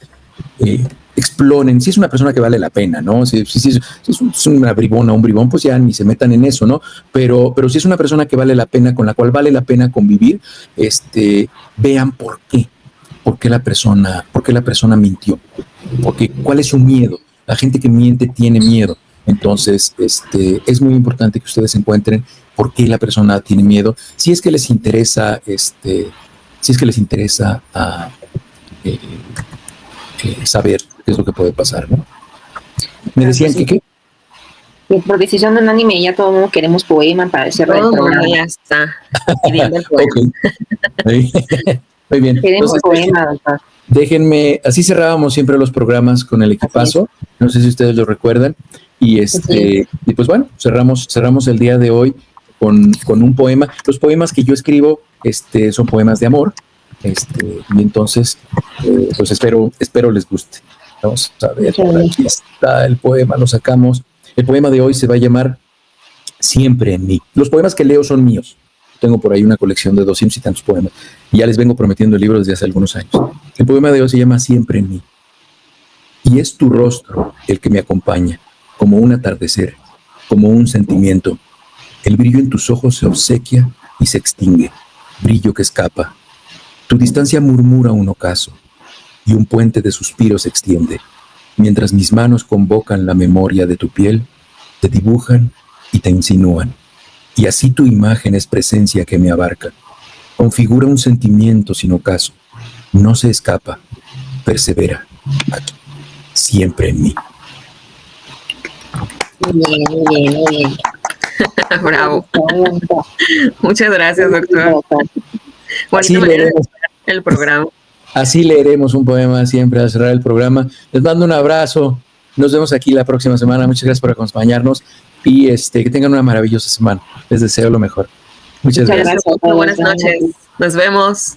exploren, si es una persona que vale la pena, ¿no? Si es una bribona, un bribón, pues ya ni se metan en eso, ¿no? Pero si es una persona que vale la pena, con la cual vale la pena convivir, vean por qué la persona mintió, porque cuál es su miedo. La gente que miente tiene miedo. Entonces, es muy importante que ustedes encuentren por qué la persona tiene miedo, si es que les interesa, saber qué es lo que puede pasar, ¿no? Me decían que por decisión unánime ya todo el mundo queremos poema para el cierre del programa. Ya está pidiendo el poema. Okay. Muy bien. Queremos poema, doctor. Déjenme, así cerrábamos siempre los programas con el equipazo, no sé si ustedes lo recuerdan, y pues bueno, cerramos el día de hoy con un poema. Los poemas que yo escribo son poemas de amor, y entonces pues espero les guste. Vamos a ver, aquí está el poema, lo sacamos. El poema de hoy se va a llamar Siempre en mí. Los poemas que leo son míos. Tengo por ahí una colección de 200 y tantos poemas. Y ya les vengo prometiendo el libro desde hace algunos años. El poema de hoy se llama Siempre en mí. Y es tu rostro el que me acompaña, como un atardecer, como un sentimiento. El brillo en tus ojos se obsequia y se extingue, brillo que escapa. Tu distancia murmura un ocaso, y un puente de suspiros se extiende, mientras mis manos convocan la memoria de tu piel, te dibujan y te insinúan. Y así tu imagen es presencia que me abarca. Configura un sentimiento sin ocaso. No se escapa. Persevera. Aquí. Siempre en mí. Muy bien. Bravo. Muchas gracias, doctor. Así leeremos el programa. Así leeremos un poema siempre al cerrar el programa. Les mando un abrazo. Nos vemos aquí la próxima semana. Muchas gracias por acompañarnos y que tengan una maravillosa semana. Les deseo lo mejor. Muchas gracias. Buenas noches. Nos vemos.